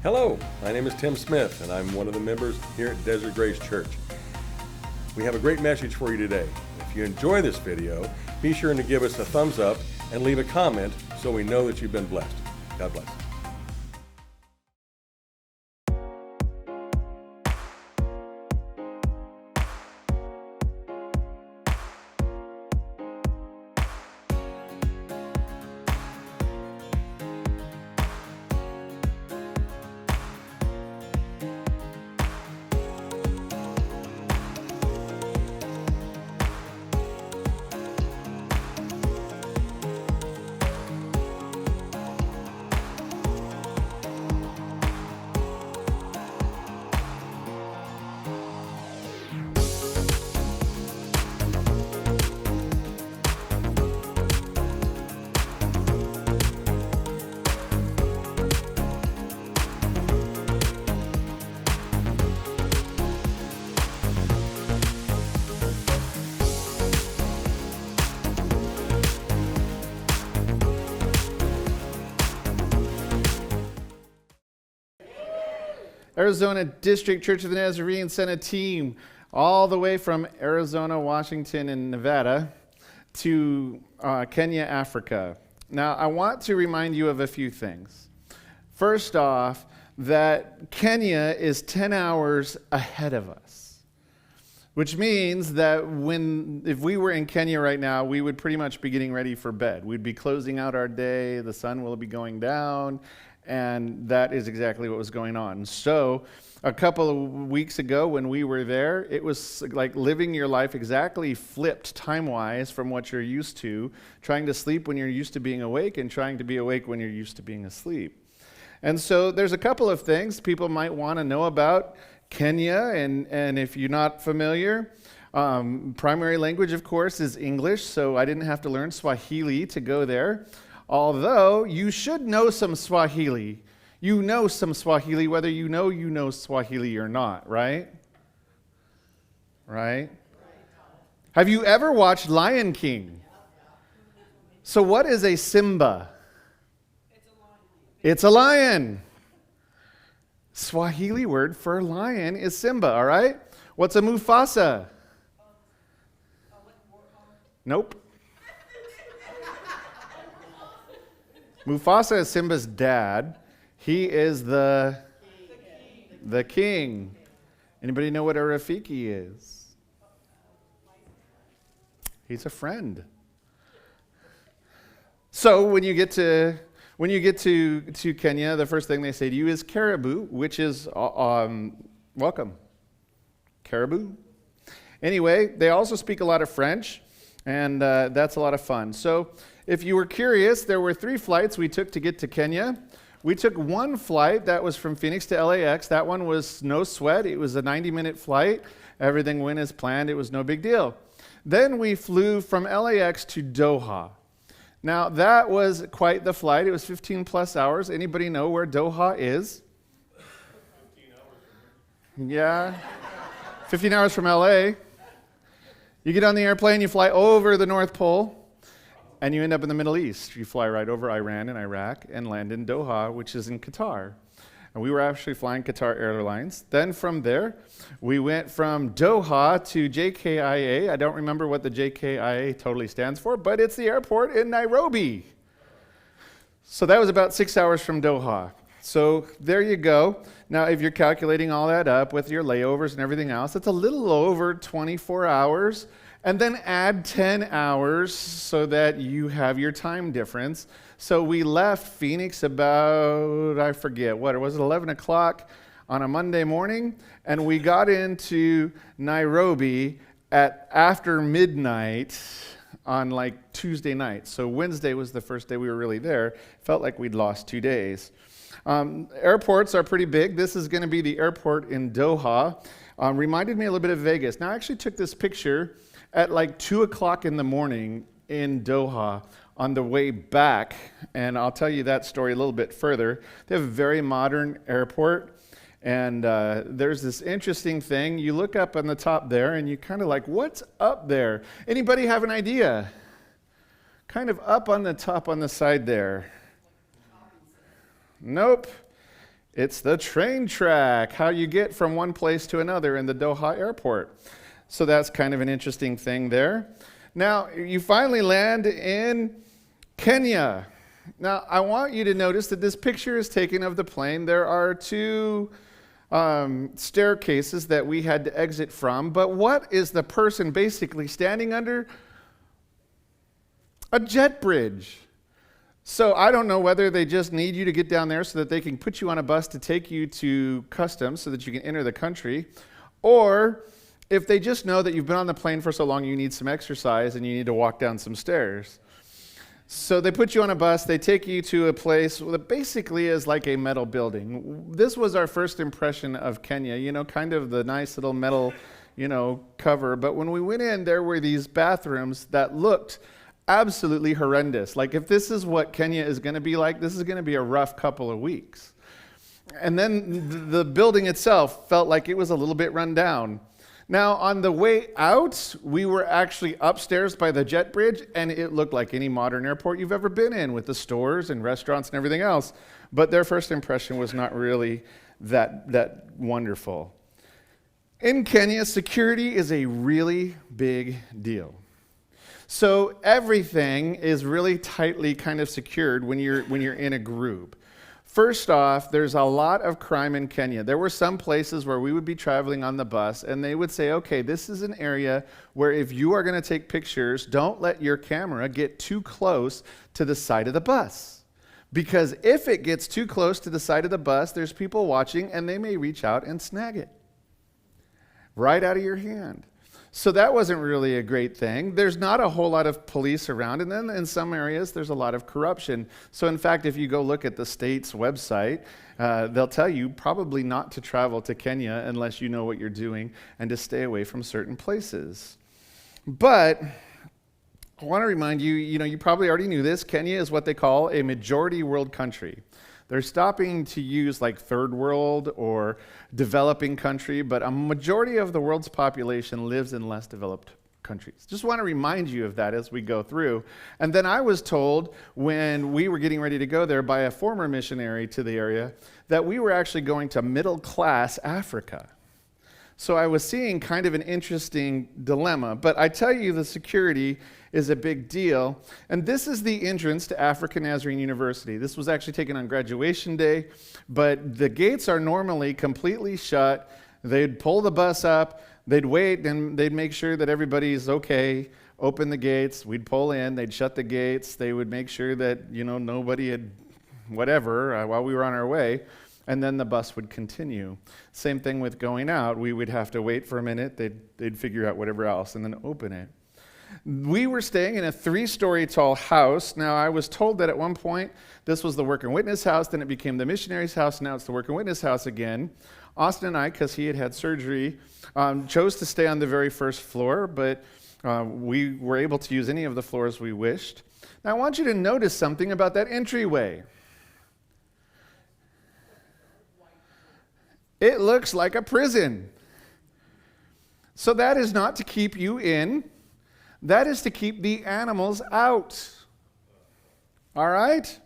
Hello, my name is Tim Smith, and I'm one of the members here at Desert Grace Church. We have a great message for you today. If you enjoy this video, be sure to give us a thumbs up and leave a comment so we know that you've been blessed. God bless. Arizona District Church of the Nazarene sent a team all the way from Arizona, Washington, and Nevada to Kenya, Africa. Now, I want to remind you of a few things. First off, that Kenya is 10 hours ahead of us, which means that if we were in Kenya right now, we would pretty much be getting ready for bed. We'd be closing out our day, the sun will be going down, and that is exactly what was going on. So a couple of weeks ago when we were there, it was like living your life exactly flipped time-wise from what you're used to, trying to sleep when you're used to being awake and trying to be awake when you're used to being asleep. And so there's a couple of things people might want to know about Kenya, and if you're not familiar, primary language, of course, is English, so I didn't have to learn Swahili to go there. Although you should know some Swahili. You know some Swahili whether you know Swahili or not, right? Right? Have you ever watched Lion King? So what is a Simba? It's a lion. Swahili word for lion is Simba, all right? What's a Mufasa? Nope. Mufasa is Simba's dad. He is the king. Anybody know what a Rafiki is? He's a friend. So when you get to Kenya, the first thing they say to you is caribou, which is welcome. Caribou. Anyway, they also speak a lot of French, and that's a lot of fun. So if you were curious, there were 3 flights we took to get to Kenya. We took one flight that was from Phoenix to LAX. That one was no sweat. It was a 90-minute flight. Everything went as planned. It was no big deal. Then we flew from LAX to Doha. Now, that was quite the flight. It was 15 plus hours. Anybody know where Doha is? 15 hours. Yeah. 15 hours from LA. You get on the airplane, you fly over the North Pole, and you end up in the Middle East. You fly right over Iran and Iraq and land in Doha, which is in Qatar. And we were actually flying Qatar Airlines. Then from there, we went from Doha to JKIA. I don't remember what the JKIA totally stands for, but it's the airport in Nairobi. So that was about 6 hours from Doha. So there you go. Now, if you're calculating all that up with your layovers and everything else, it's a little over 24 hours. And then add 10 hours so that you have your time difference. So we left Phoenix about, I forget, what, was it 11 o'clock on a Monday morning? And we got into Nairobi at after midnight on like Tuesday night. So Wednesday was the first day we were really there. Felt like we'd lost 2 days. Airports are pretty big. This is going to be the airport in Doha. Reminded me a little bit of Vegas. Now, I actually took this picture at like 2 o'clock in the morning in Doha on the way back, and I'll tell you that story a little bit further. They have a very modern airport, and there's this interesting thing. You look up on the top there, and you kind of like, what's up there? Anybody have an idea? Kind of up on the top on the side there. Nope. It's the train track, how you get from one place to another in the Doha airport. So that's kind of an interesting thing there. Now, you finally land in Kenya. Now, I want you to notice that this picture is taken of the plane. There are two staircases that we had to exit from, but what is the person basically standing under? A jet bridge. So I don't know whether they just need you to get down there so that they can put you on a bus to take you to customs so that you can enter the country, or if they just know that you've been on the plane for so long you need some exercise and you need to walk down some stairs. So they put you on a bus, they take you to a place that basically is like a metal building. This was our first impression of Kenya, kind of the nice little metal, cover. But when we went in, there were these bathrooms that looked absolutely horrendous. Like, if this is what Kenya is going to be like, this is going to be a rough couple of weeks. And then the building itself felt like it was a little bit run down. Now, on the way out, we were actually upstairs by the jet bridge, and it looked like any modern airport you've ever been in, with the stores and restaurants and everything else. But their first impression was not really that wonderful. In Kenya, security is a really big deal. So everything is really tightly kind of secured when you're in a group. First off, there's a lot of crime in Kenya. There were some places where we would be traveling on the bus, and they would say, okay, this is an area where if you are going to take pictures, don't let your camera get too close to the side of the bus. Because if it gets too close to the side of the bus, there's people watching, and they may reach out and snag it right out of your hand. So that wasn't really a great thing. There's not a whole lot of police around, and then in some areas there's a lot of corruption. So in fact, if you go look at the state's website, they'll tell you probably not to travel to Kenya unless you know what you're doing and to stay away from certain places. But I want to remind you, you probably already knew this, Kenya is what they call a majority world country. They're stopping to use like third world or developing country, but a majority of the world's population lives in less developed countries. Just want to remind you of that as we go through. And then I was told when we were getting ready to go there by a former missionary to the area that we were actually going to middle class Africa. So I was seeing kind of an interesting dilemma, but I tell you the security is a big deal. And this is the entrance to African Nazarene University. This was actually taken on graduation day, but the gates are normally completely shut. They'd pull the bus up, they'd wait, and they'd make sure that everybody's okay, open the gates, we'd pull in, they'd shut the gates, they would make sure that, nobody had whatever while we were on our way. And then the bus would continue. Same thing with going out. We would have to wait for a minute. They'd figure out whatever else and then open it. We were staying in a 3-story tall house. Now, I was told that at one point this was the Work and Witness house, then it became the missionary's house, now it's the Work and Witness house again. Austin and I, because he had surgery, chose to stay on the very first floor, but we were able to use any of the floors we wished. Now, I want you to notice something about that entryway. It looks like a prison. So that is not to keep you in. That is to keep the animals out. All right?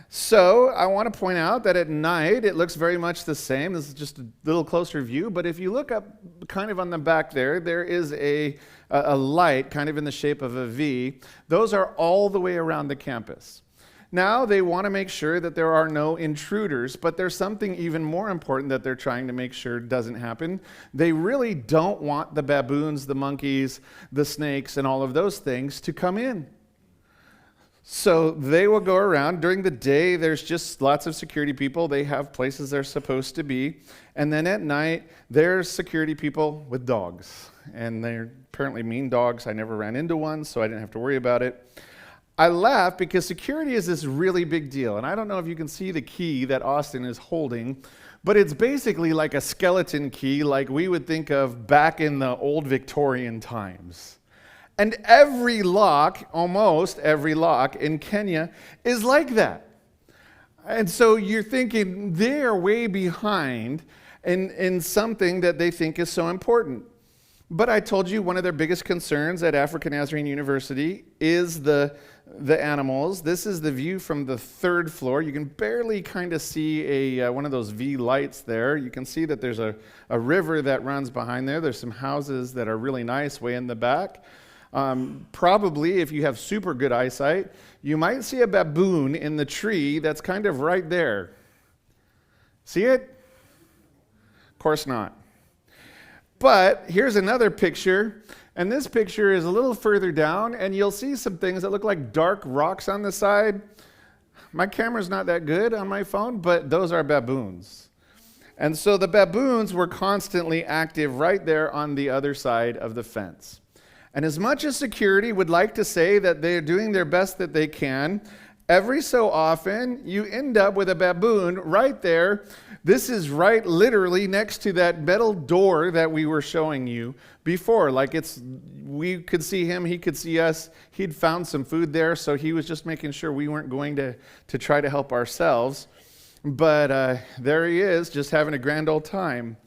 So I want to point out that at night it looks very much the same. This is just a little closer view. But if you look up kind of on the back there is a light kind of in the shape of a V. Those are all the way around the campus. Now, they want to make sure that there are no intruders, but there's something even more important that they're trying to make sure doesn't happen. They really don't want the baboons, the monkeys, the snakes, and all of those things to come in. So they will go around. During the day, there's just lots of security people. They have places they're supposed to be. And then at night, there's security people with dogs. And they're apparently mean dogs. I never ran into one, so I didn't have to worry about it. I laugh because security is this really big deal. And I don't know if you can see the key that Augustyn is holding, but it's basically like a skeleton key like we would think of back in the old Victorian times. And every lock, almost every lock in Kenya is like that. And so you're thinking they're way behind in something that they think is so important. But I told you one of their biggest concerns at African Nazarene University is the animals. This is the view from the third floor. You can barely kind of see one of those V lights there. You can see that there's a river that runs behind there. There's some houses that are really nice way in the back. Probably, if you have super good eyesight, you might see a baboon in the tree that's kind of right there. See it? Of course not. But here's another picture, and this picture is a little further down, and you'll see some things that look like dark rocks on the side. My camera's not that good on my phone, but those are baboons. And so the baboons were constantly active right there on the other side of the fence. And as much as security would like to say that they're doing their best that they can, every so often you end up with a baboon right there. This is right literally next to that metal door that we were showing you before. Like we could see him, he could see us. He'd found some food there, so he was just making sure we weren't going to try to help ourselves. But there he is, just having a grand old time.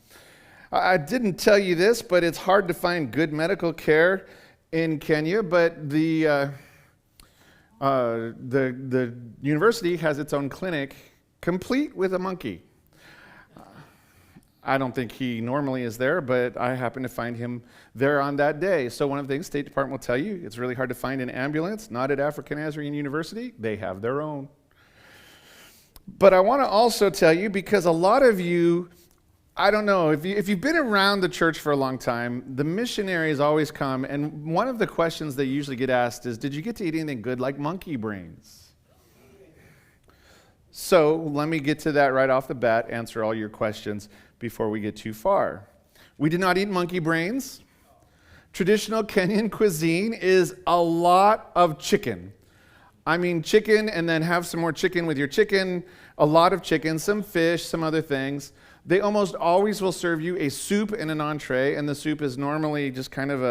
I didn't tell you this, but it's hard to find good medical care in Kenya, but the university has its own clinic, complete with a monkey. I don't think he normally is there, but I happened to find him there on that day. So one of the things State Department will tell you, it's really hard to find an ambulance, not at African Nazarene University. They have their own. But I want to also tell you, because a lot of you, I don't know, if you've been around the church for a long time, the missionaries always come, and one of the questions they usually get asked is, did you get to eat anything good like monkey brains? So let me get to that right off the bat, answer all your questions before we get too far. We did not eat monkey brains. Traditional Kenyan cuisine is a lot of chicken. I mean chicken, and then have some more chicken with your chicken, a lot of chicken, some fish, some other things. They almost always will serve you a soup and an entree, and the soup is normally just kind of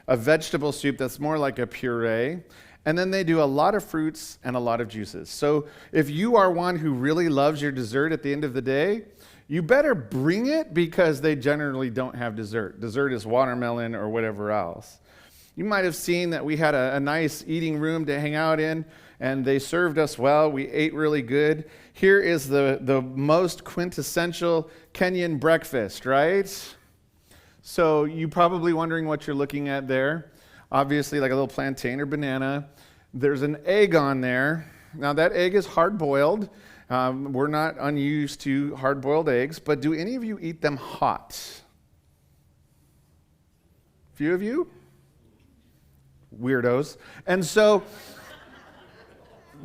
a vegetable soup that's more like a puree. And then they do a lot of fruits and a lot of juices. So if you are one who really loves your dessert at the end of the day, you better bring it, because they generally don't have dessert. Dessert is watermelon or whatever else. You might have seen that we had a nice eating room to hang out in, and they served us well. We ate really good. Here is the most quintessential Kenyan breakfast, right? So you're probably wondering what you're looking at there. Obviously, like a little plantain or banana. There's an egg on there. Now, that egg is hard-boiled. We're not unused to hard-boiled eggs, but do any of you eat them hot? Few of you? Weirdos. And so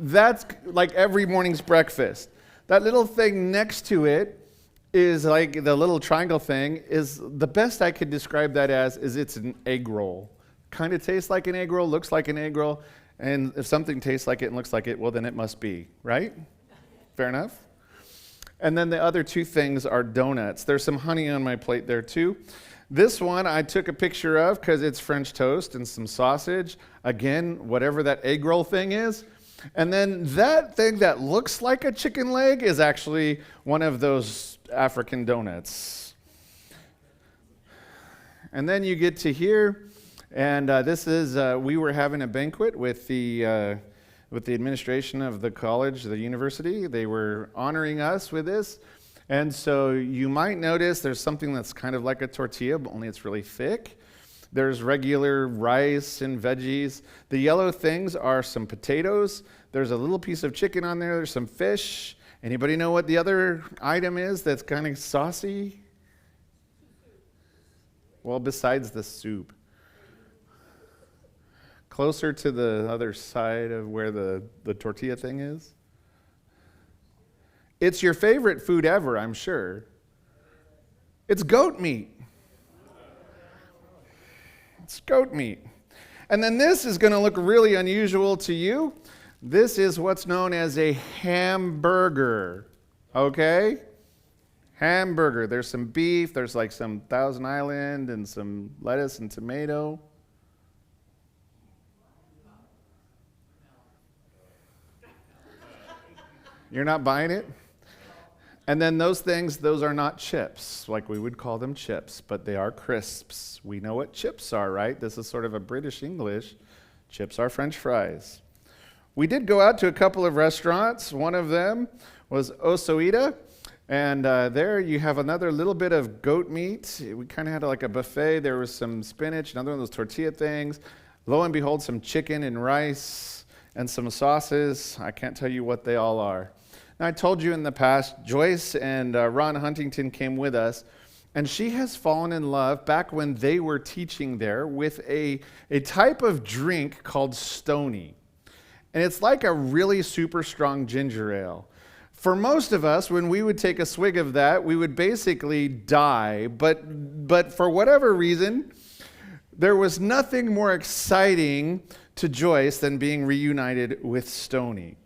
that's like every morning's breakfast. That little thing next to it is like the little triangle thing is the best I could describe that as is it's an egg roll. Kind of tastes like an egg roll, looks like an egg roll, and if something tastes like it and looks like it, well, then it must be, right? Fair enough? And then the other two things are donuts. There's some honey on my plate there too. This one I took a picture of because it's French toast and some sausage. Again, whatever that egg roll thing is. And then that thing that looks like a chicken leg is actually one of those African donuts. And then you get to here, and this is, we were having a banquet with the administration of the college, the university. They were honoring us with this. And so you might notice there's something that's kind of like a tortilla, but only it's really thick. There's regular rice and veggies. The yellow things are some potatoes. There's a little piece of chicken on there. There's some fish. Anybody know what the other item is that's kind of saucy? Well, besides the soup. Closer to the other side of where the tortilla thing is. It's your favorite food ever, I'm sure. It's goat meat. It's goat meat. And then this is going to look really unusual to you. This is what's known as a hamburger. Okay? Hamburger. There's some beef. There's like some Thousand Island and some lettuce and tomato. You're not buying it? And then those things, those are not chips, like we would call them chips, but they are crisps. We know what chips are, right? This is sort of a British English. Chips are French fries. We did go out to a couple of restaurants. One of them was Osoita, and there you have another little bit of goat meat. We kind of had like a buffet. There was some spinach, another one of those tortilla things. Lo and behold, some chicken and rice and some sauces. I can't tell you what they all are. Now, I told you in the past, Joyce and Ron Huntington came with us, and she has fallen in love, back when they were teaching there, with a type of drink called Stony. And it's like a really super strong ginger ale. For most of us, when we would take a swig of that, we would basically die. But for whatever reason, there was nothing more exciting to Joyce than being reunited with Stony.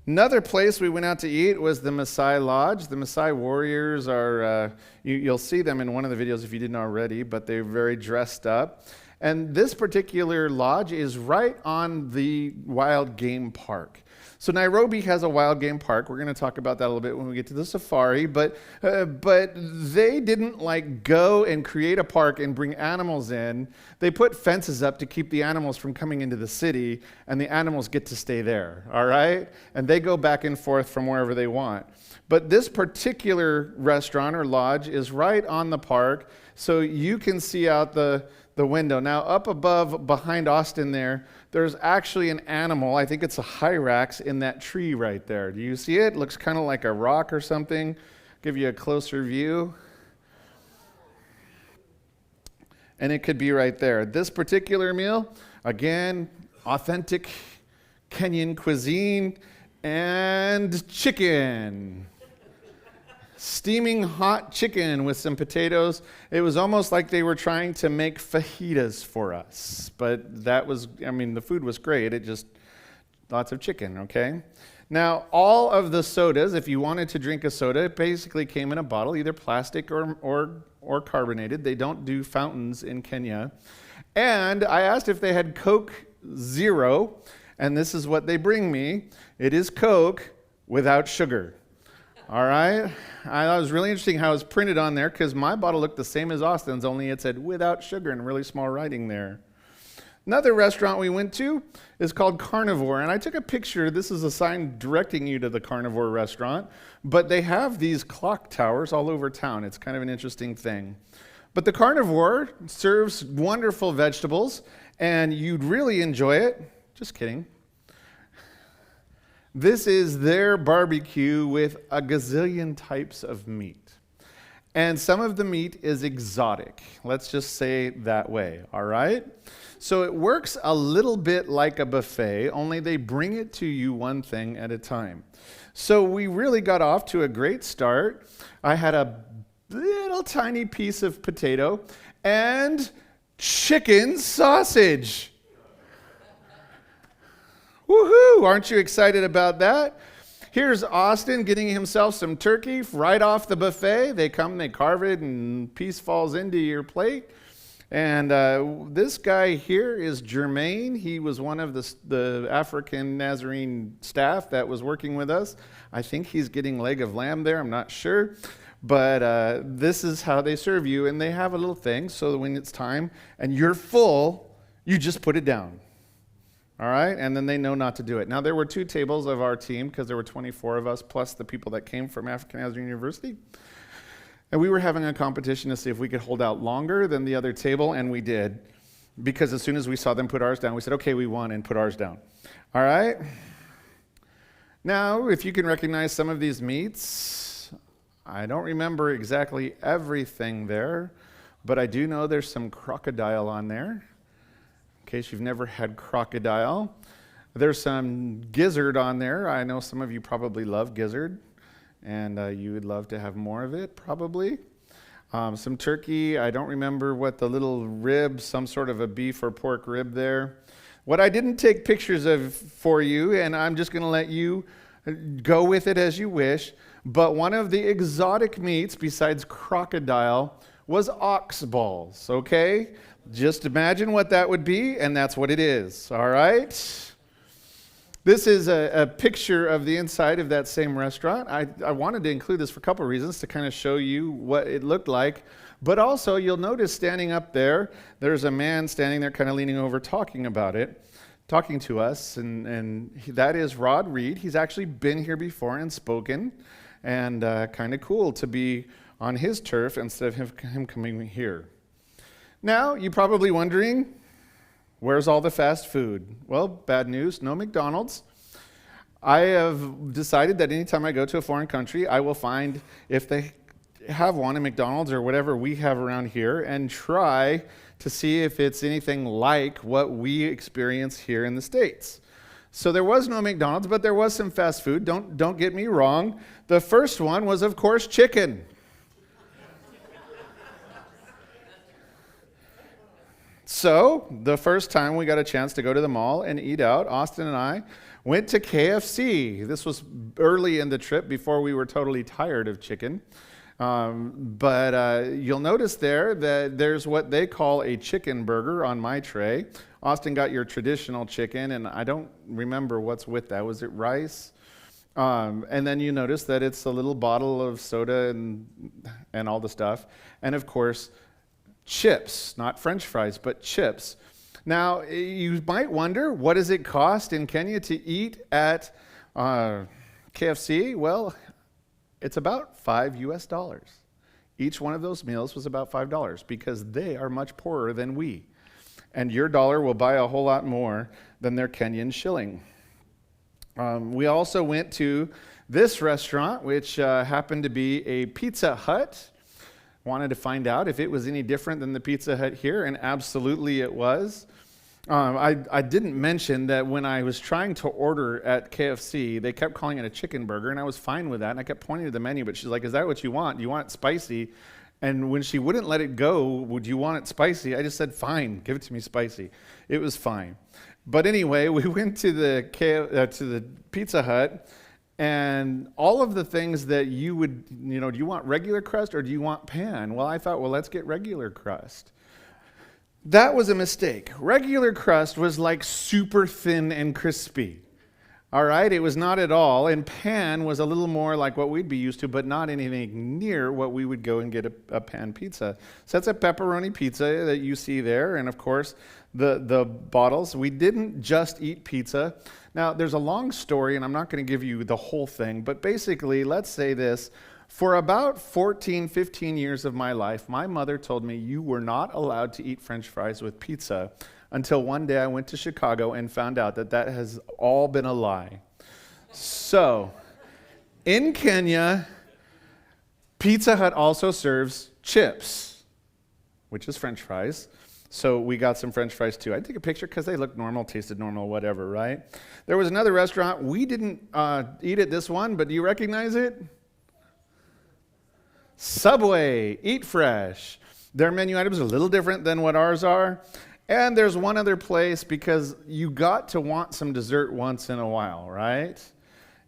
Another place we went out to eat was the Maasai Lodge. The Maasai warriors are, you'll see them in one of the videos if you didn't already, but they're very dressed up. And this particular lodge is right on the wild game park. So Nairobi has a wild game park. We're going to talk about that a little bit when we get to the safari. But they didn't like go and create a park and bring animals in. They put fences up to keep the animals from coming into the city, and the animals get to stay there, all right? And they go back and forth from wherever they want. But this particular restaurant or lodge is right on the park, so you can see out the window. Now, up above, behind Augustyn there's actually an animal. I think it's a hyrax in that tree right there. Do you see it? Looks kind of like a rock or something. Give you a closer view. And it could be right there. This particular meal, again, authentic Kenyan cuisine and chicken. Steaming hot chicken with some potatoes. It was almost like they were trying to make fajitas for us. But that was, the food was great. It just, lots of chicken, okay? Now, all of the sodas, if you wanted to drink a soda, it basically came in a bottle, either plastic or carbonated. They don't do fountains in Kenya. And I asked if they had Coke Zero, and this is what they bring me. It is Coke without sugar. All right? I thought it was really interesting how it was printed on there, because my bottle looked the same as Augustyn's, only it said without sugar in really small writing there. Another restaurant we went to is called Carnivore, and I took a picture. This is a sign directing you to the Carnivore restaurant, but they have these clock towers all over town. It's kind of an interesting thing. But the Carnivore serves wonderful vegetables, and you'd really enjoy it. Just kidding. This is their barbecue with a gazillion types of meat. And some of the meat is exotic. Let's just say that way, all right? So it works a little bit like a buffet, only they bring it to you one thing at a time. So we really got off to a great start. I had a little tiny piece of potato and chicken sausage. Woohoo! Aren't you excited about that? Here's Augustyn getting himself some turkey right off the buffet. They come, they carve it, and piece falls into your plate. And this guy here is Jermaine. He was one of the African Nazarene staff that was working with us. I think he's getting leg of lamb there. I'm not sure. But this is how they serve you. And they have a little thing so that when it's time and you're full, you just put it down. All right, and then they know not to do it. Now, there were 2 tables of our team, because there were 24 of us, plus the people that came from African Nazarene University. And we were having a competition to see if we could hold out longer than the other table, and we did. Because as soon as we saw them put ours down, we said, okay, we won, and put ours down. All right? Now, if you can recognize some of these meats, I don't remember exactly everything there, but I do know there's some crocodile on there. In case you've never had crocodile. There's some gizzard on there. I know some of you probably love gizzard, and you would love to have more of it, probably. Some turkey. I don't remember what the little rib, some sort of a beef or pork rib there. What I didn't take pictures of for you, and I'm just going to let you go with it as you wish, but one of the exotic meats besides crocodile was ox balls, okay? Just imagine what that would be, and that's what it is, all right? This is a picture of the inside of that same restaurant. I wanted to include this for a couple of reasons, to kind of show you what it looked like. But also, you'll notice standing up there, there's a man standing there kind of leaning over talking to us. And that is Rod Reed. He's actually been here before and spoken. And kind of cool to be on his turf instead of him coming here. Now, you're probably wondering, where's all the fast food? Well, bad news, no McDonald's. I have decided that anytime I go to a foreign country, I will find if they have one, a McDonald's or whatever we have around here, and try to see if it's anything like what we experience here in the States. So there was no McDonald's, but there was some fast food. Don't get me wrong. The first one was, of course, chicken. So, the first time we got a chance to go to the mall and eat out, Austin and I went to KFC. This was early in the trip before we were totally tired of chicken. But you'll notice there that there's what they call a chicken burger on my tray. Austin got your traditional chicken, and I don't remember what's with that. Was it rice? And then you notice that it's a little bottle of soda and all the stuff. And of course, chips, not French fries, but chips. Now, you might wonder, what does it cost in Kenya to eat at KFC? Well, it's about $5 US. Each one of those meals was about $5 because they are much poorer than we. And your dollar will buy a whole lot more than their Kenyan shilling. We also went to this restaurant, which happened to be a Pizza Hut. Wanted to find out if it was any different than the Pizza Hut here, and absolutely it was. I didn't mention that when I was trying to order at KFC, they kept calling it a chicken burger, and I was fine with that, and I kept pointing to the menu, but she's like, is that what you want? Do you want it spicy? And when she wouldn't let it go, would you want it spicy? I just said, fine, give it to me spicy. It was fine. But anyway, we went to the Pizza Hut, and all of the things that you would, do you want regular crust or do you want pan? Well, I thought, let's get regular crust. That was a mistake. Regular crust was like super thin and crispy. All right, it was not at all. And pan was a little more like what we'd be used to, but not anything near what we would go and get a pan pizza. So that's a pepperoni pizza that you see there. And of course, the bottles. We didn't just eat pizza. Now, there's a long story, and I'm not going to give you the whole thing, but basically, let's say this. For about 14, 15 years of my life, my mother told me you were not allowed to eat French fries with pizza until one day I went to Chicago and found out that that has all been a lie. So, in Kenya, Pizza Hut also serves chips, which is French fries. So we got some French fries too. I take a picture because they look normal, tasted normal, whatever, right? There was another restaurant. We didn't eat at this one, but do you recognize it? Subway, Eat Fresh. Their menu items are a little different than what ours are. And there's one other place because you got to want some dessert once in a while, right?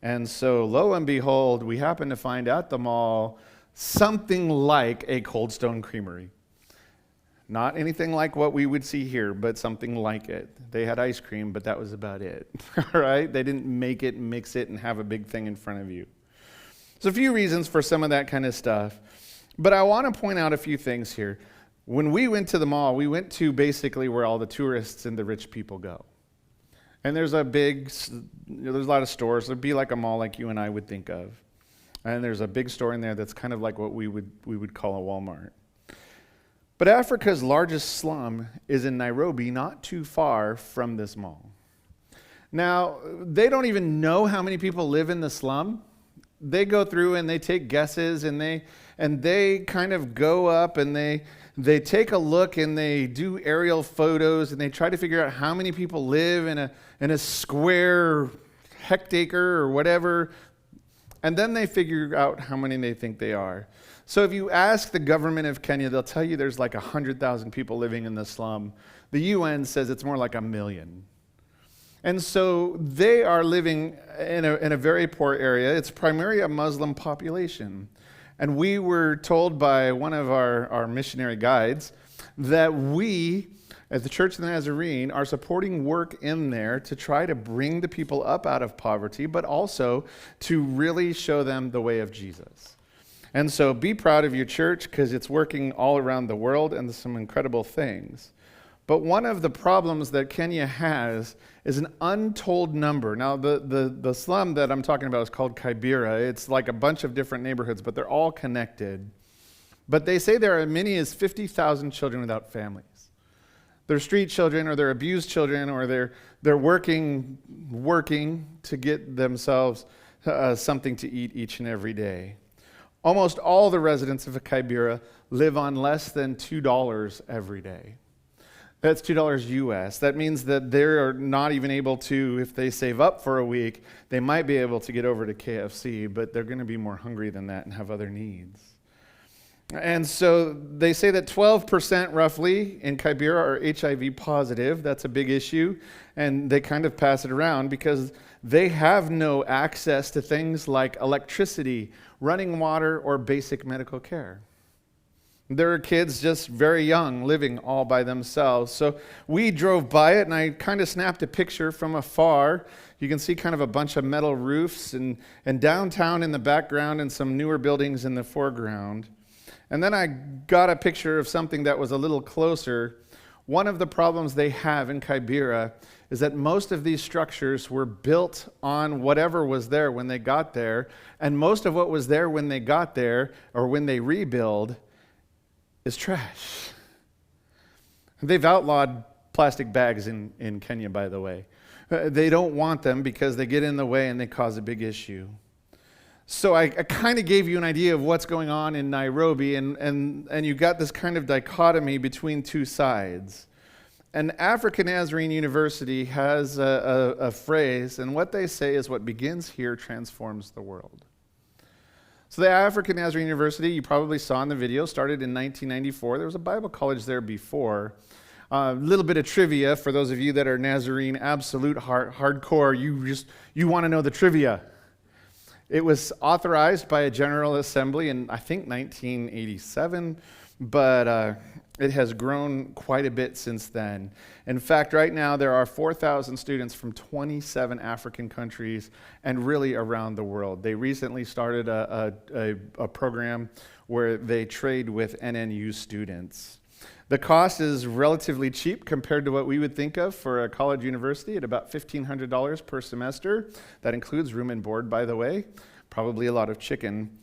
And so lo and behold, we happened to find at the mall something like a Cold Stone Creamery. Not anything like what we would see here, but something like it. They had ice cream, but that was about it. All right? They didn't make it, mix it, and have a big thing in front of you. There's a few reasons for some of that kind of stuff. But I want to point out a few things here. When we went to the mall, we went to basically where all the tourists and the rich people go. And there's a lot of stores. There'd be like a mall like you and I would think of. And there's a big store in there that's kind of like what we would call a Walmart. But Africa's largest slum is in Nairobi, not too far from this mall. Now, they don't even know how many people live in the slum. They go through and they take guesses, and they kind of go up and they take a look and they do aerial photos, and they try to figure out how many people live in a square hectare or whatever, and then they figure out how many they think they are. So if you ask the government of Kenya, they'll tell you there's like 100,000 people living in the slum. The UN says it's more like 1 million. And so they are living in a very poor area. It's primarily a Muslim population. And we were told by one of our missionary guides that we at the Church of the Nazarene are supporting work in there to try to bring the people up out of poverty, but also to really show them the way of Jesus. And so be proud of your church because it's working all around the world and there's some incredible things. But one of the problems that Kenya has is an untold number. Now, the slum that I'm talking about is called Kibera. It's like a bunch of different neighborhoods, but they're all connected. But they say there are as many as 50,000 children without families. They're street children, or they're abused children, or they're working to get themselves something to eat each and every day. Almost all the residents of Kibera live on less than $2 every day. That's $2 US. That means that they're not even able to, if they save up for a week, they might be able to get over to KFC, but they're going to be more hungry than that and have other needs. And so they say that 12% roughly in Kibera are HIV positive. That's a big issue. And they kind of pass it around because they have no access to things like electricity, running water, or basic medical care. There are kids just very young living all by themselves. So we drove by it and I kind of snapped a picture from afar. You can see kind of a bunch of metal roofs and downtown in the background and some newer buildings in the foreground. And then I got a picture of something that was a little closer. One of the problems they have in Kibera is that most of these structures were built on whatever was there when they got there. And most of what was there when they got there, or when they rebuild, is trash. They've outlawed plastic bags in Kenya, by the way. They don't want them because they get in the way and they cause a big issue. So I kind of gave you an idea of what's going on in Nairobi, and you got this kind of dichotomy between two sides. And African Nazarene University has a phrase, and what they say is what begins here transforms the world. So the African Nazarene University, you probably saw in the video, started in 1994. There was a Bible college there before. A little bit of trivia for those of you that are Nazarene absolute hardcore. You want to know the trivia. It was authorized by a General Assembly in, I think, 1987, but it has grown quite a bit since then. In fact, right now there are 4,000 students from 27 African countries and really around the world. They recently started a program where they trade with NNU students. The cost is relatively cheap compared to what we would think of for a college university at about $1,500 per semester. That includes room and board, by the way, probably a lot of chicken.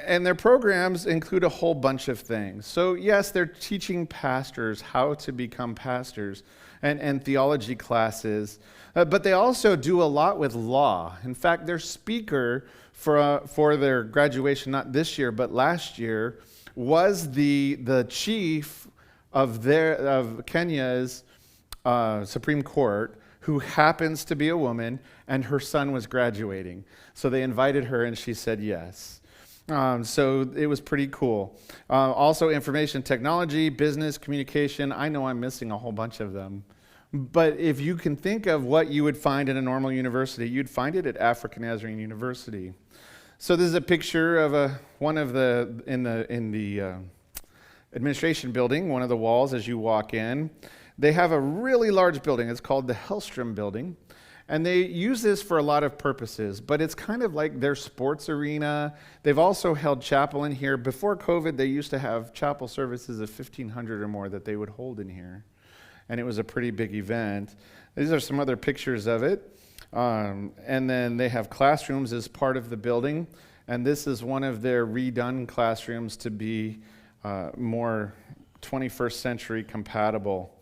And their programs include a whole bunch of things. So yes, they're teaching pastors how to become pastors and theology classes, but they also do a lot with law. In fact, their speaker for their graduation, not this year, but last year, was the chief of Kenya's Supreme Court, who happens to be a woman, and her son was graduating. So they invited her, and she said yes. So it was pretty cool. Also, information technology, business, communication. I know I'm missing a whole bunch of them. But if you can think of what you would find in a normal university, you'd find it at African Nazarene University. So this is a picture of in the administration building, one of the walls as you walk in. They have a really large building. It's called the Hellstrom Building. And they use this for a lot of purposes, but it's kind of like their sports arena. They've also held chapel in here. Before COVID, they used to have chapel services of 1,500 or more that they would hold in here. And it was a pretty big event. These are some other pictures of it. And then they have classrooms as part of the building. And this is one of their redone classrooms to be more 21st century compatible.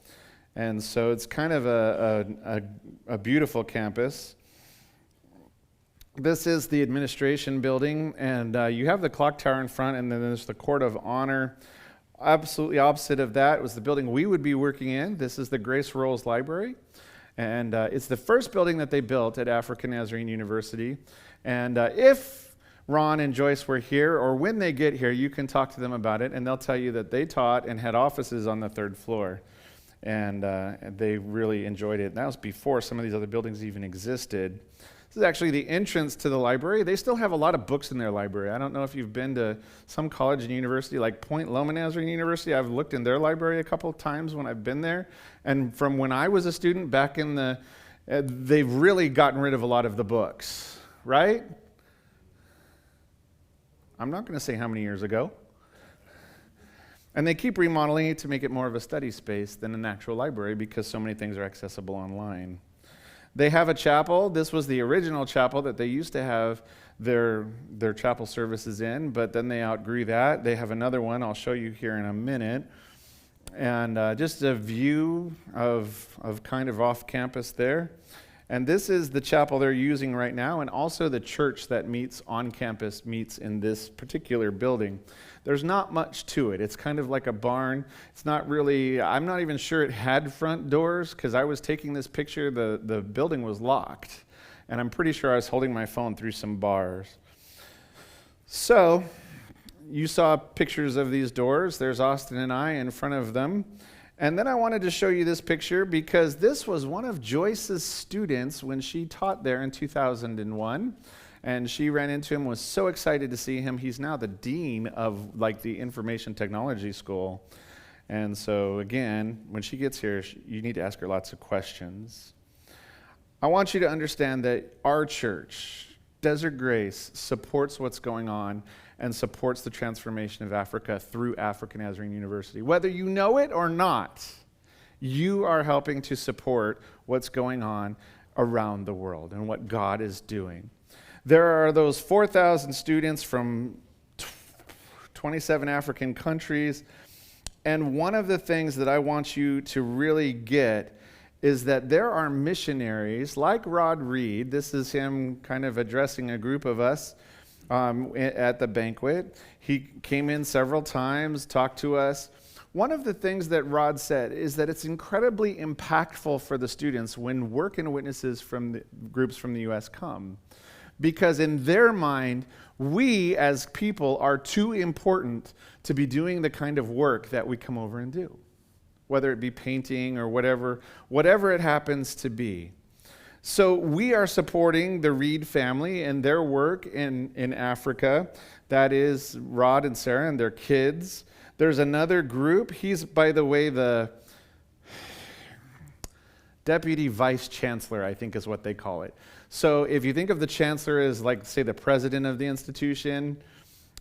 And so it's kind of a beautiful campus. This is the administration building, and you have the clock tower in front, and then there's the Court of Honor. Absolutely opposite of that was the building we would be working in. This is the Grace Rolls Library, and it's the first building that they built at African Nazarene University. And if Ron and Joyce were here, or when they get here, you can talk to them about it, and they'll tell you that they taught and had offices on the third floor. And they really enjoyed it. And that was before some of these other buildings even existed. This is actually the entrance to the library. They still have a lot of books in their library. I don't know if you've been to some college and university like Point Loma Nazarene University. I've looked in their library a couple of times when I've been there. And from when I was a student back in they've really gotten rid of a lot of the books, right? I'm not going to say how many years ago. And they keep remodeling it to make it more of a study space than an actual library because so many things are accessible online. They have a chapel. This was the original chapel that they used to have their chapel services in, but then they outgrew that. They have another one I'll show you here in a minute. And just a view of kind of off campus there. And this is the chapel they're using right now, and also the church that meets on campus meets in this particular building. There's not much to it. It's kind of like a barn. It's not really, I'm not even sure it had front doors, because I was taking this picture, the building was locked. And I'm pretty sure I was holding my phone through some bars. So, you saw pictures of these doors. There's Augustyn and I in front of them. And then I wanted to show you this picture because this was one of Joyce's students when she taught there in 2001. And she ran into him, was so excited to see him. He's now the dean of the information technology school. And so again, when she gets here, you need to ask her lots of questions. I want you to understand that our church, Desert Grace, supports what's going on and supports the transformation of Africa through African Nazarene University. Whether you know it or not, you are helping to support what's going on around the world and what God is doing. There are those 4,000 students from 27 African countries, and one of the things that I want you to really get is that there are missionaries like Rod Reed. This is him kind of addressing a group of us at the banquet. He came in several times, talked to us. One of the things that Rod said is that it's incredibly impactful for the students when work and witnesses from the groups from the U.S. come. Because in their mind, we as people are too important to be doing the kind of work that we come over and do. Whether it be painting or whatever it happens to be. So we are supporting the Reed family and their work in Africa. That is Rod and Sarah and their kids. There's another group. He's, by the way, the deputy vice chancellor, I think is what they call it. So if you think of the chancellor as, say, the president of the institution,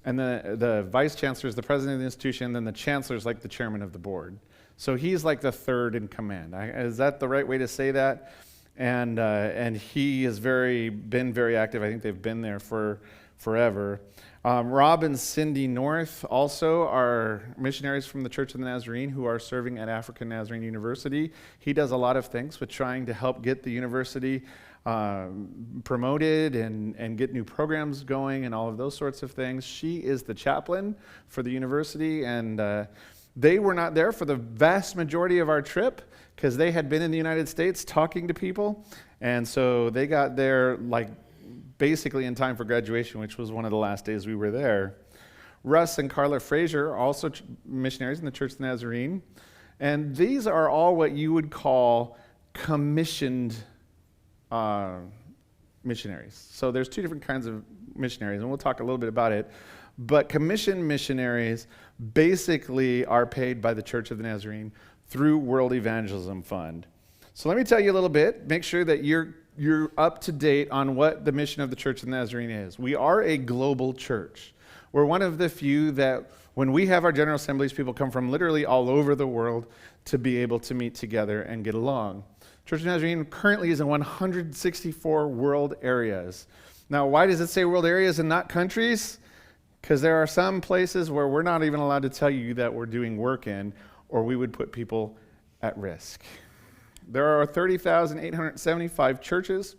and the vice chancellor is the president of the institution, then the chancellor is like the chairman of the board. So he's like the third in command. Is that the right way to say that? And he has been very active. I think they've been there for forever. Rob and Cindy North also are missionaries from the Church of the Nazarene who are serving at African Nazarene University. He does a lot of things with trying to help get the university promoted and get new programs going and all of those sorts of things. She is the chaplain for the university, and they were not there for the vast majority of our trip because they had been in the United States talking to people, and so they got there basically in time for graduation, which was one of the last days we were there. Russ and Carla Frazier are also missionaries in the Church of the Nazarene, and these are all what you would call commissioned missionaries. So there's two different kinds of missionaries, and we'll talk a little bit about it. But commissioned missionaries basically are paid by the Church of the Nazarene through World Evangelism Fund. So let me tell you a little bit. Make sure that you're up to date on what the mission of the Church of the Nazarene is. We are a global church. We're one of the few that when we have our General Assemblies, people come from literally all over the world to be able to meet together and get along. Church of the Nazarene currently is in 164 world areas. Now, why does it say world areas and not countries? Because there are some places where we're not even allowed to tell you that we're doing work in, or we would put people at risk. There are 30,875 churches,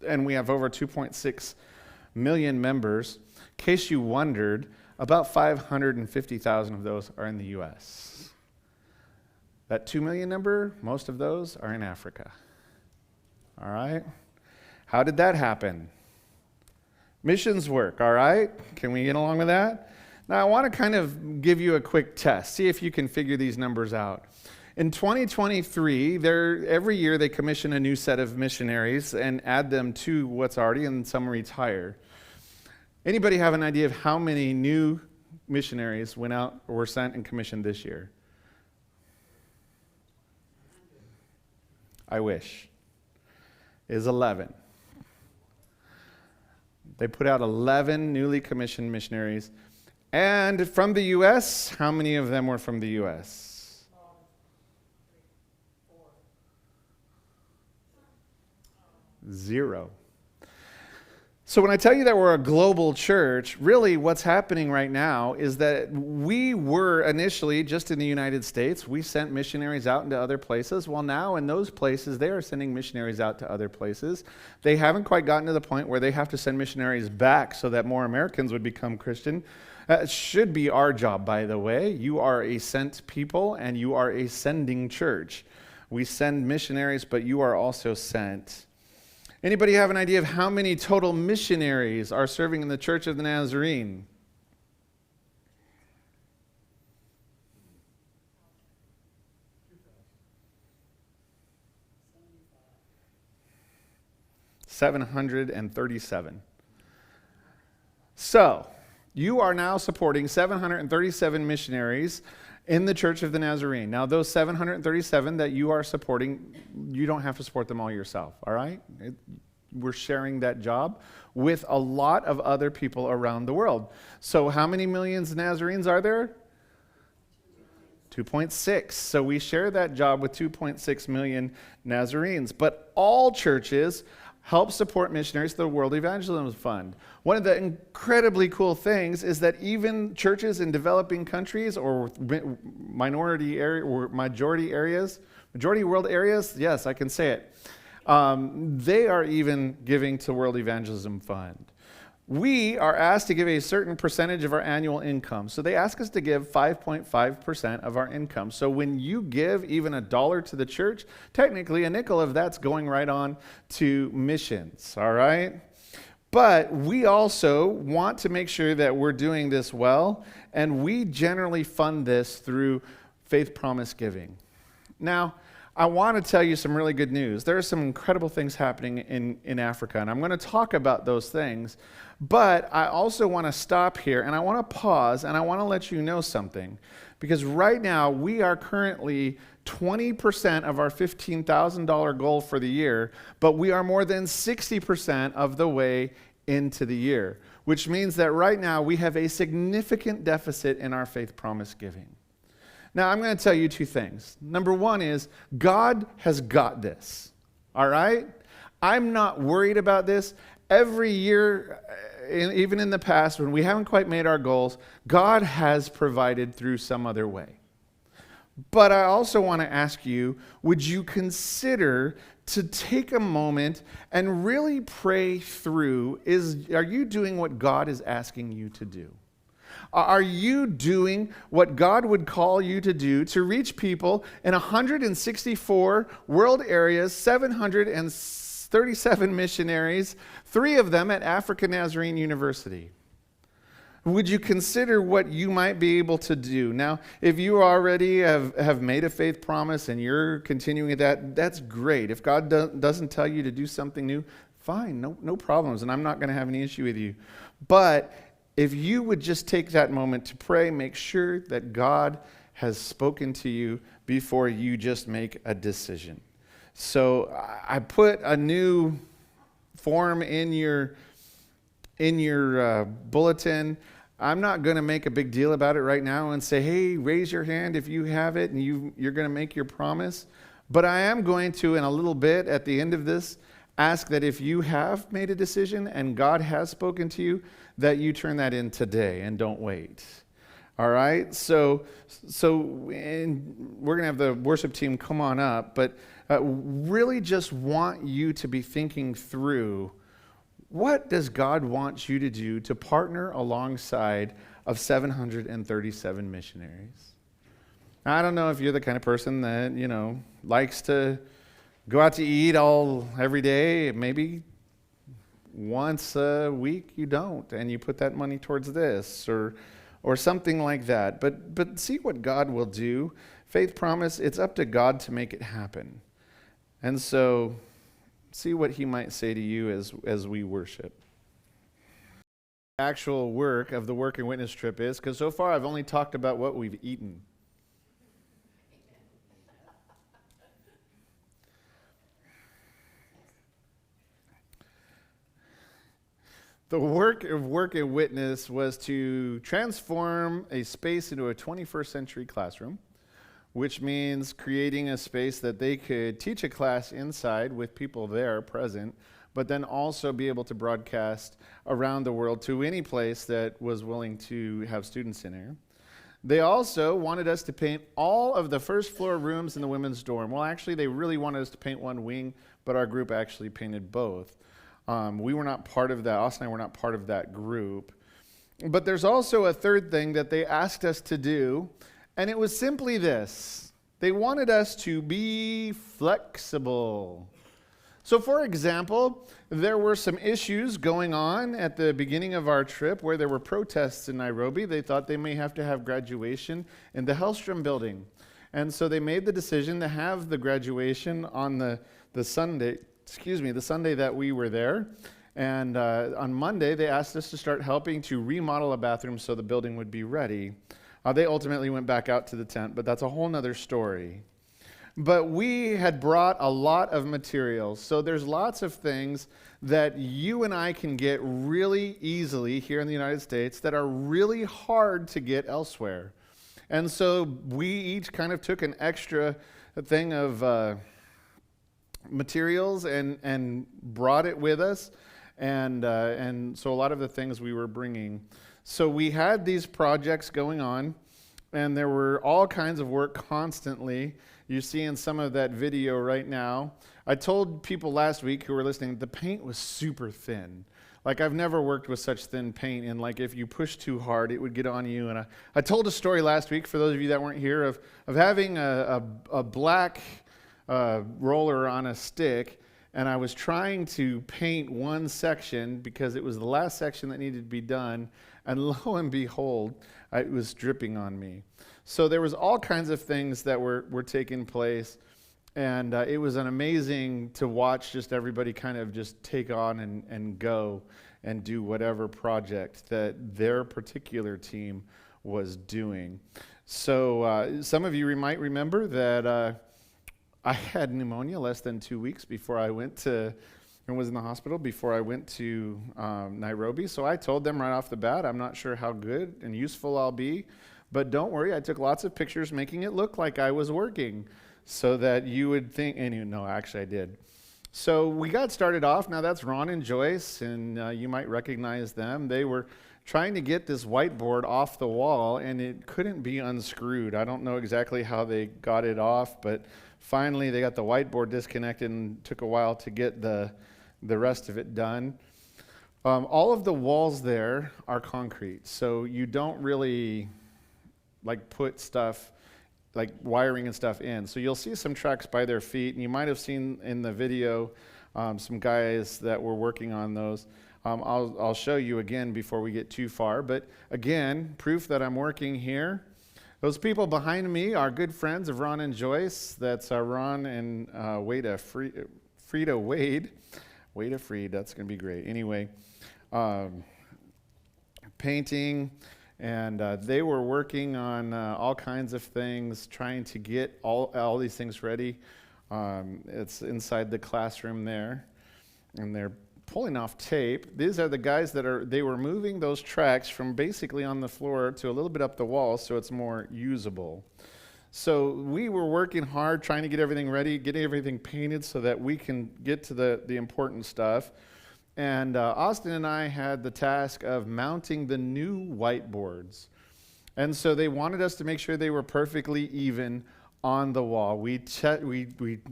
and we have over 2.6 million members. In case you wondered, about 550,000 of those are in the U.S. That 2 million number, most of those are in Africa. All right? How did that happen? Missions work, all right? Can we get along with that? Now, I want to kind of give you a quick test. See if you can figure these numbers out. In 2023, every year they commission a new set of missionaries and add them to what's already, and some retire. Anybody have an idea of how many new missionaries went out or were sent and commissioned this year? I wish. It is 11. They put out 11 newly commissioned missionaries. And from the U.S., how many of them were from the U.S.? 0. So when I tell you that we're a global church, really what's happening right now is that we were initially just in the United States. We sent missionaries out into other places. Well, now in those places, they are sending missionaries out to other places. They haven't quite gotten to the point where they have to send missionaries back so that more Americans would become Christian. That should be our job, by the way. You are a sent people, and you are a sending church. We send missionaries, but you are also sent. Anybody have an idea of how many total missionaries are serving in the Church of the Nazarene? $737. So, you are now supporting 737 missionaries in the Church of the Nazarene. Now, those 737 that you are supporting, you don't have to support them all yourself, all right? We're sharing that job with a lot of other people around the world. So how many millions Nazarenes are there? 2.6. So we share that job with 2.6 million Nazarenes. But all churches help support missionaries through the World Evangelism Fund. One of the incredibly cool things is that even churches in developing countries or majority world areas, yes, I can say it, they are even giving to World Evangelism Fund. We are asked to give a certain percentage of our annual income. So they ask us to give 5.5% of our income. So when you give even $1 to the church, technically a nickel of that's going right on to missions, all right? But we also want to make sure that we're doing this well, and we generally fund this through faith promise giving. Now, I want to tell you some really good news. There are some incredible things happening in Africa, and I'm going to talk about those things. But I also want to stop here, and I want to pause, and I want to let you know something. Because right now, we are currently 20% of our $15,000 goal for the year, but we are more than 60% of the way into the year, which means that right now we have a significant deficit in our faith promise giving. Now, I'm going to tell you two things. Number one is God has got this, all right? I'm not worried about this. Every year, even in the past, when we haven't quite made our goals, God has provided through some other way. But I also want to ask you, would you consider to take a moment and really pray through, are you doing what God is asking you to do? Are you doing what God would call you to do to reach people in 164 world areas, 737 missionaries, 3 of them at African Nazarene University? Would you consider what you might be able to do? Now, if you already have made a faith promise and you're continuing that, that's great. If God doesn't tell you to do something new, fine, no problems, and I'm not going to have any issue with you. But if you would just take that moment to pray, make sure that God has spoken to you before you just make a decision. So I put a new form in your bulletin. I'm not going to make a big deal about it right now and say, hey, raise your hand if you have it and you're going to make your promise. But I am going to, in a little bit at the end of this, ask that if you have made a decision and God has spoken to you, that you turn that in today and don't wait. All right? So we're going to have the worship team come on up, but really just want you to be thinking through, what does God want you to do to partner alongside of 737 missionaries? Now, I don't know if you're the kind of person that, likes to go out to eat every day. Maybe once a week you don't, and you put that money towards this or something like that. But see what God will do Faith promise, it's up to God to make it happen. And so, see what he might say to you as we worship. Actual work of the work and witness trip is, because so far I've only talked about what we've eaten. The work of work and witness was to transform a space into a 21st century classroom, which means creating a space that they could teach a class inside with people there present, but then also be able to broadcast around the world to any place that was willing to have students in here. They also wanted us to paint all of the first floor rooms in the women's dorm. Well, actually, they really wanted us to paint one wing, but our group actually painted both. We were not part of that. Augustyn and I were not part of that group. But there's also a third thing that they asked us to do, and it was simply this. They wanted us to be flexible. So, for example, there were some issues going on at the beginning of our trip where there were protests in Nairobi. They thought they may have to have graduation in the Hellstrom building. And so they made the decision to have the graduation on the Sunday that we were there. And on Monday, they asked us to start helping to remodel a bathroom so the building would be ready. They ultimately went back out to the tent, but that's a whole nother story. But we had brought a lot of materials. So there's lots of things that you and I can get really easily here in the United States that are really hard to get elsewhere. And so we each kind of took an extra thing of materials and brought it with us, and so a lot of the things we were bringing. So we had these projects going on, and there were all kinds of work constantly. You see in some of that video right now. I told people last week who were listening, the paint was super thin. Like, I've never worked with such thin paint, and like if you push too hard, it would get on you. And I told a story last week, for those of you that weren't here, of having a black roller on a stick, and I was trying to paint one section because it was the last section that needed to be done, and lo and behold, it was dripping on me. So there was all kinds of things that were taking place, and it was an amazing to watch just everybody kind of just take on and go and do whatever project that their particular team was doing. So some of you might remember that I had pneumonia less than 2 weeks before I went to, and was in the hospital before I went to Nairobi. So I told them right off the bat, I'm not sure how good and useful I'll be, but don't worry, I took lots of pictures making it look like I was working so that you would think, and no, actually I did. So we got started off. Now that's Ron and Joyce, and you might recognize them. They were trying to get this whiteboard off the wall, and it couldn't be unscrewed. I don't know exactly how they got it off, but finally they got the whiteboard disconnected, and took a while to get the rest of it done. All of the walls there are concrete, so you don't really like put stuff like wiring and stuff in. So you'll see some tracks by their feet, and you might have seen in the video some guys that were working on those. I'll show you again before we get too far, but again, proof that I'm working here. Those people behind me are good friends of Ron and Joyce. That's Ron and Frida Wade. Wade of Freed, that's going to be great. Anyway, painting, and they were working on all kinds of things, trying to get all these things ready. It's inside the classroom there, and they're pulling off tape. These are the guys they were moving those tracks from basically on the floor to a little bit up the wall so it's more usable. So we were working hard trying to get everything ready, get everything painted so that we can get to the important stuff. And Augustyn and I had the task of mounting the new whiteboards. And so they wanted us to make sure they were perfectly even on the wall. We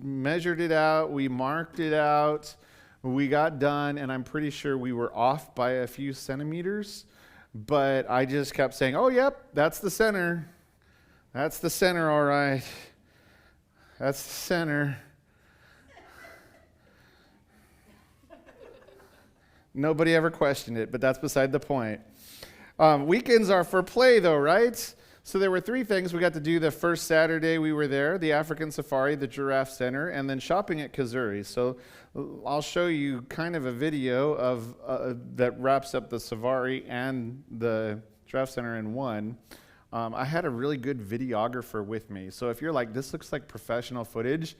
measured it out, we marked it out, we got done, and I'm pretty sure we were off by a few centimeters, but I just kept saying, oh, yep, that's the center. That's the center, all right. That's the center. Nobody ever questioned it, but that's beside the point. Weekends are for play, though, right? So there were three things we got to do the first Saturday we were there: the African Safari, the Giraffe Center, and then shopping at Kazuri. So I'll show you kind of a video of that wraps up the safari and the Giraffe Center in one. I had a really good videographer with me. So if you're like, this looks like professional footage,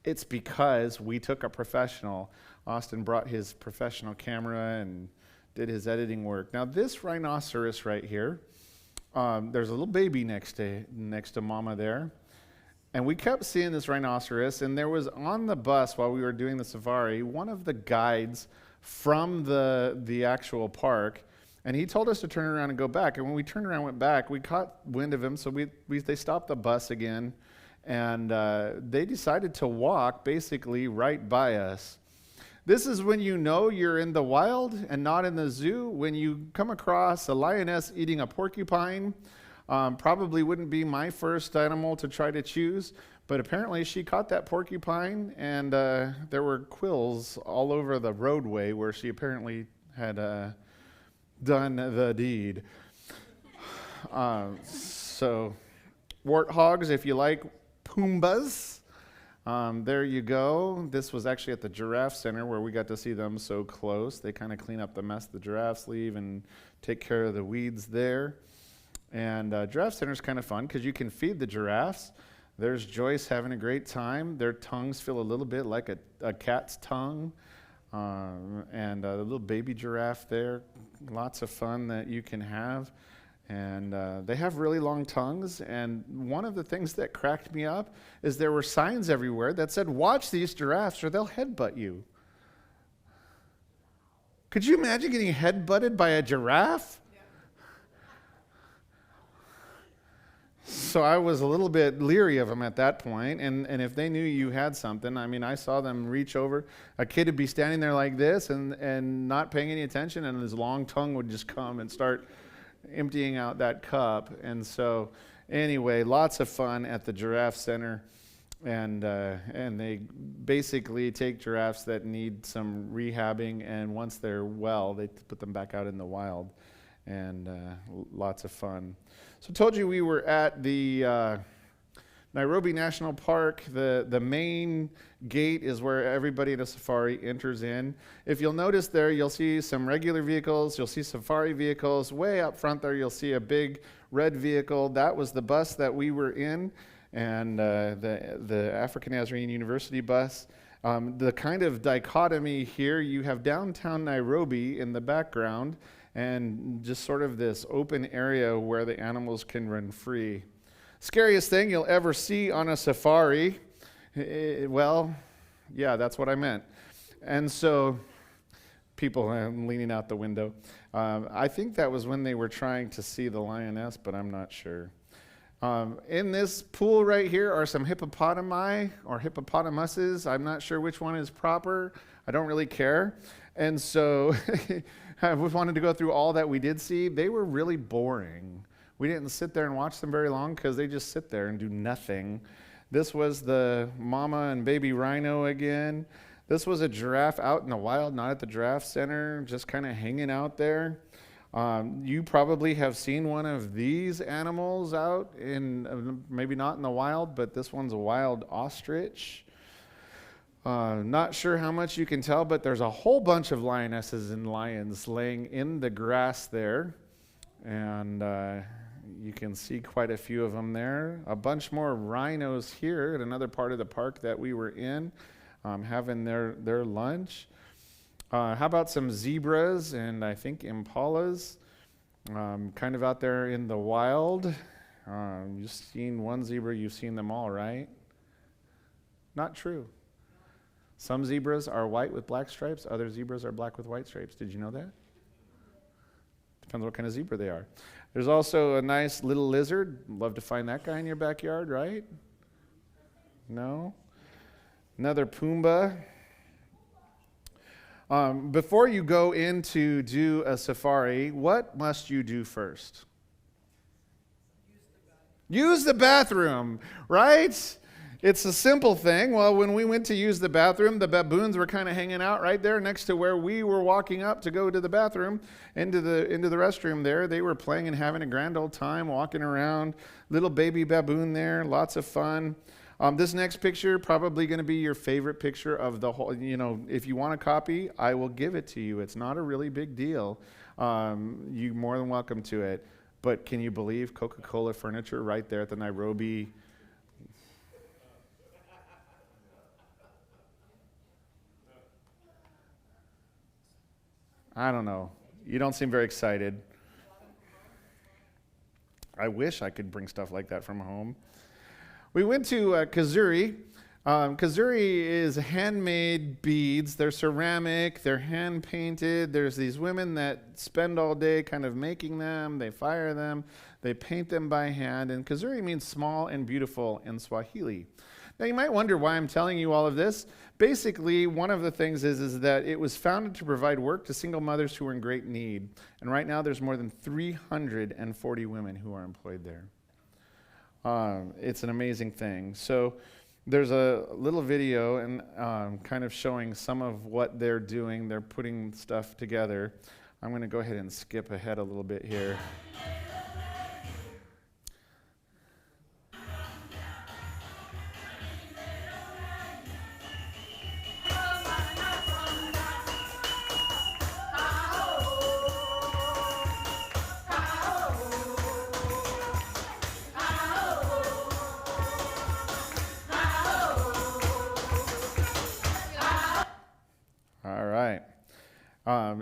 it's because we took a professional. Austin brought his professional camera and did his editing work. Now this rhinoceros right here, there's a little baby next to Mama there. And we kept seeing this rhinoceros, and there was on the bus while we were doing the safari, one of the guides from the actual park, and he told us to turn around and go back. And when we turned around and went back, we caught wind of him, so they stopped the bus again, and they decided to walk basically right by us. This is when you know you're in the wild and not in the zoo. When you come across a lioness eating a porcupine, probably wouldn't be my first animal to try to choose, but apparently she caught that porcupine, and there were quills all over the roadway where she apparently had done the deed. So, warthogs, if you like Pumbas, there you go. This was actually at the Giraffe Center where we got to see them so close. They kind of clean up the mess the giraffes leave and take care of the weeds there. And Giraffe Center is kind of fun because you can feed the giraffes. There's Joyce having a great time. Their tongues feel a little bit like a cat's tongue. And a little baby giraffe there. Lots of fun that you can have. And they have really long tongues. And one of the things that cracked me up is there were signs everywhere that said, "Watch these giraffes or they'll headbutt you." Could you imagine getting headbutted by a giraffe? So I was a little bit leery of them at that point, and if they knew you had something, I mean, I saw them reach over. A kid would be standing there like this and not paying any attention, and his long tongue would just come and start emptying out that cup. And so anyway, lots of fun at the Giraffe Center, and they basically take giraffes that need some rehabbing, and once they're well, they put them back out in the wild, and lots of fun. So I told you we were at the Nairobi National Park. The main gate is where everybody at a safari enters in. If you'll notice there, you'll see some regular vehicles. You'll see safari vehicles. Way up front there, you'll see a big red vehicle. That was the bus that we were in, and the African Nazarene University bus. The kind of dichotomy here, you have downtown Nairobi in the background, and just sort of this open area where the animals can run free. Scariest thing you'll ever see on a safari, well, yeah, that's what I meant. And so, people leaning out the window. I think that was when they were trying to see the lioness, but I'm not sure. In this pool right here are some hippopotami or hippopotamuses. I'm not sure which one is proper. I don't really care. And so I wanted to go through all that we did see. They were really boring. We didn't sit there and watch them very long because they just sit there and do nothing. This was the mama and baby rhino again. This was a giraffe out in the wild, not at the Giraffe Center, just kind of hanging out there. You probably have seen one of these animals out in, maybe not in the wild, but this one's a wild ostrich. Not sure how much you can tell, but there's a whole bunch of lionesses and lions laying in the grass there. And you can see quite a few of them there. A bunch more rhinos here at another part of the park that we were in, having their lunch. How about some zebras and I think impalas, kind of out there in the wild. You've seen one zebra, you've seen them all, right? Not true. Some zebras are white with black stripes, other zebras are black with white stripes. Did you know that? Depends what kind of zebra they are. There's also a nice little lizard. Love to find that guy in your backyard, right? No? Another Pumbaa. Before you go in to do a safari, what must you do first? Use the bathroom, right? It's a simple thing. Well, when we went to use the bathroom, the baboons were kind of hanging out right there next to where we were walking up to go to the bathroom, into the restroom there. They were playing and having a grand old time, walking around. Little baby baboon there, lots of fun. This next picture, probably going to be your favorite picture of the whole. If you want a copy, I will give it to you. It's not a really big deal. You're more than welcome to it. But can you believe Coca-Cola furniture right there at the Nairobi? I don't know. You don't seem very excited. I wish I could bring stuff like that from home. We went to Kazuri. Kazuri is handmade beads. They're ceramic. They're hand painted. There's these women that spend all day kind of making them. They fire them. They paint them by hand. And Kazuri means small and beautiful in Swahili. Now, you might wonder why I'm telling you all of this. Basically, one of the things is that it was founded to provide work to single mothers who are in great need. And right now, there's more than 340 women who are employed there. It's an amazing thing. So there's a little video and kind of showing some of what they're doing. They're putting stuff together. I'm going to go ahead and skip ahead a little bit here.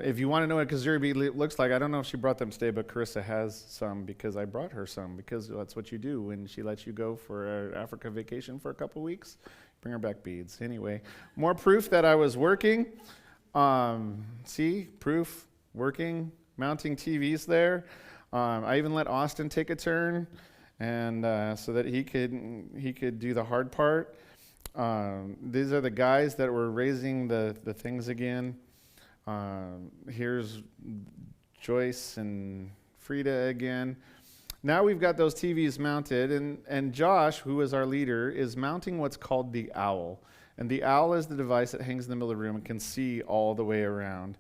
If you want to know what Kazuri bead looks like, I don't know if she brought them today, but Carissa has some because I brought her some, because that's what you do when she lets you go for an Africa vacation for a couple weeks. Bring her back beads. Anyway, more proof that I was working. See, proof, working, mounting TVs there. I even let Augustyn take a turn, and so that he could do the hard part. These are the guys that were raising the things again. Here's Joyce and Frida again. Now we've got those TVs mounted, and Josh, who is our leader, is mounting what's called the owl. And the owl is the device that hangs in the middle of the room and can see all the way around.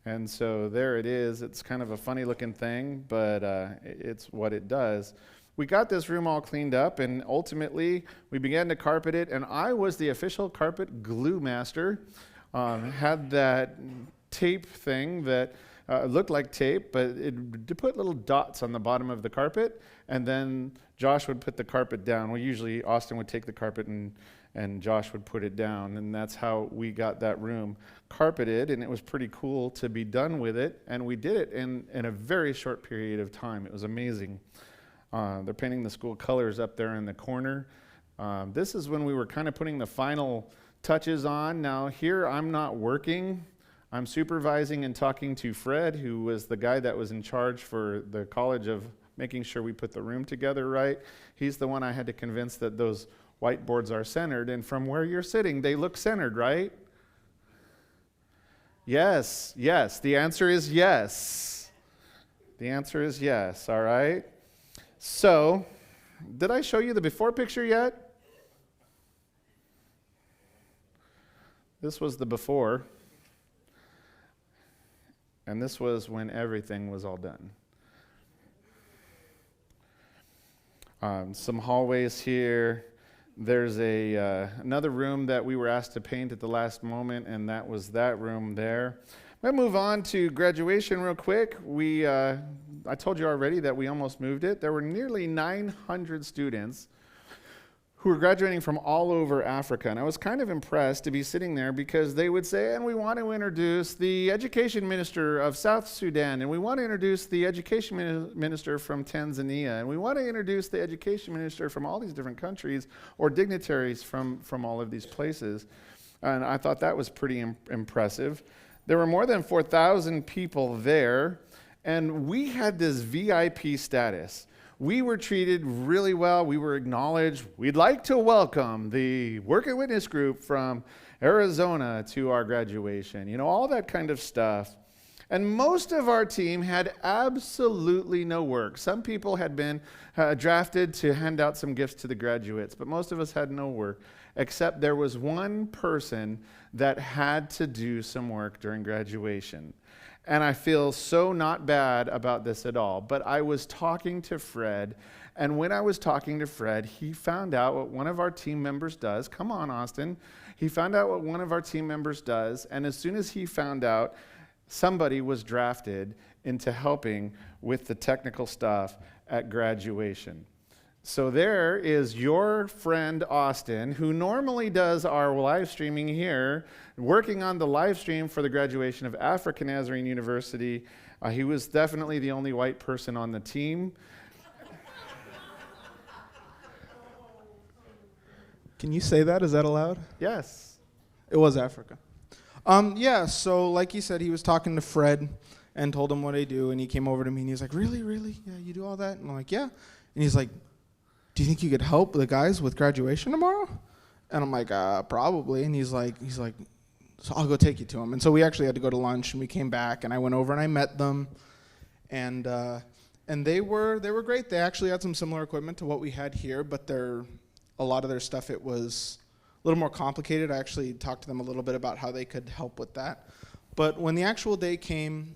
And so there it is. It's kind of a funny looking thing, but it's what it does. We got this room all cleaned up, and ultimately we began to carpet it, and I was the official carpet glue master. Had that tape thing that looked like tape, but it put little dots on the bottom of the carpet, and then Josh would put the carpet down. Well, usually Augustyn would take the carpet and Josh would put it down, and that's how we got that room carpeted, and it was pretty cool to be done with it, and we did it in a very short period of time. It was amazing. They're painting the school colors up there in the corner. This is when we were kind of putting the final touches on. Now here I'm not working. I'm supervising and talking to Fred, who was the guy that was in charge for the college of making sure we put the room together right. He's the one I had to convince that those whiteboards are centered, and from where you're sitting, they look centered, right? Yes, yes. The answer is yes. The answer is yes, all right? So, did I show you the before picture yet? This was the before. And this was when everything was all done. Some hallways here. There's another room that we were asked to paint at the last moment, and that was that room there. I'm going to move on to graduation real quick. I told you already that we almost moved it. There were nearly 900 students who were graduating from all over Africa. And I was kind of impressed to be sitting there because they would say, and we want to introduce the education minister of South Sudan, and we want to introduce the education minister from Tanzania, and we want to introduce the education minister from all these different countries, or dignitaries from all of these places. And I thought that was pretty impressive. There were more than 4,000 people there, and we had this VIP status. We were treated really well. We were acknowledged. We'd like to welcome the Work and Witness group from Arizona to our graduation. You know, all that kind of stuff. And most of our team had absolutely no work. Some people had been drafted to hand out some gifts to the graduates, but most of us had no work, except there was one person that had to do some work during graduation. And I feel so not bad about this at all, but I was talking to Fred, and when I was talking to Fred, he found out what one of our team members does. Come on, Augustyn. He found out what one of our team members does, and as soon as he found out, somebody was drafted into helping with the technical stuff at graduation. So there is your friend Augustyn, who normally does our live streaming here, working on the live stream for the graduation of African Nazarene University. He was definitely the only white person on the team. Can you say that? Is that allowed? Yes. It was Africa. Yeah, so like he said, he was talking to Fred and told him what I do, and he came over to me and he's like, really? Yeah, you do all that? And I'm like, yeah. And he's like, do you think you could help the guys with graduation tomorrow? And I'm like, probably. And he's like, so I'll go take you to him. And so we actually had to go to lunch, and we came back, and I went over and I met them, and they were great. They actually had some similar equipment to what we had here, but a lot of their stuff, it was a little more complicated. I actually talked to them a little bit about how they could help with that. But when the actual day came,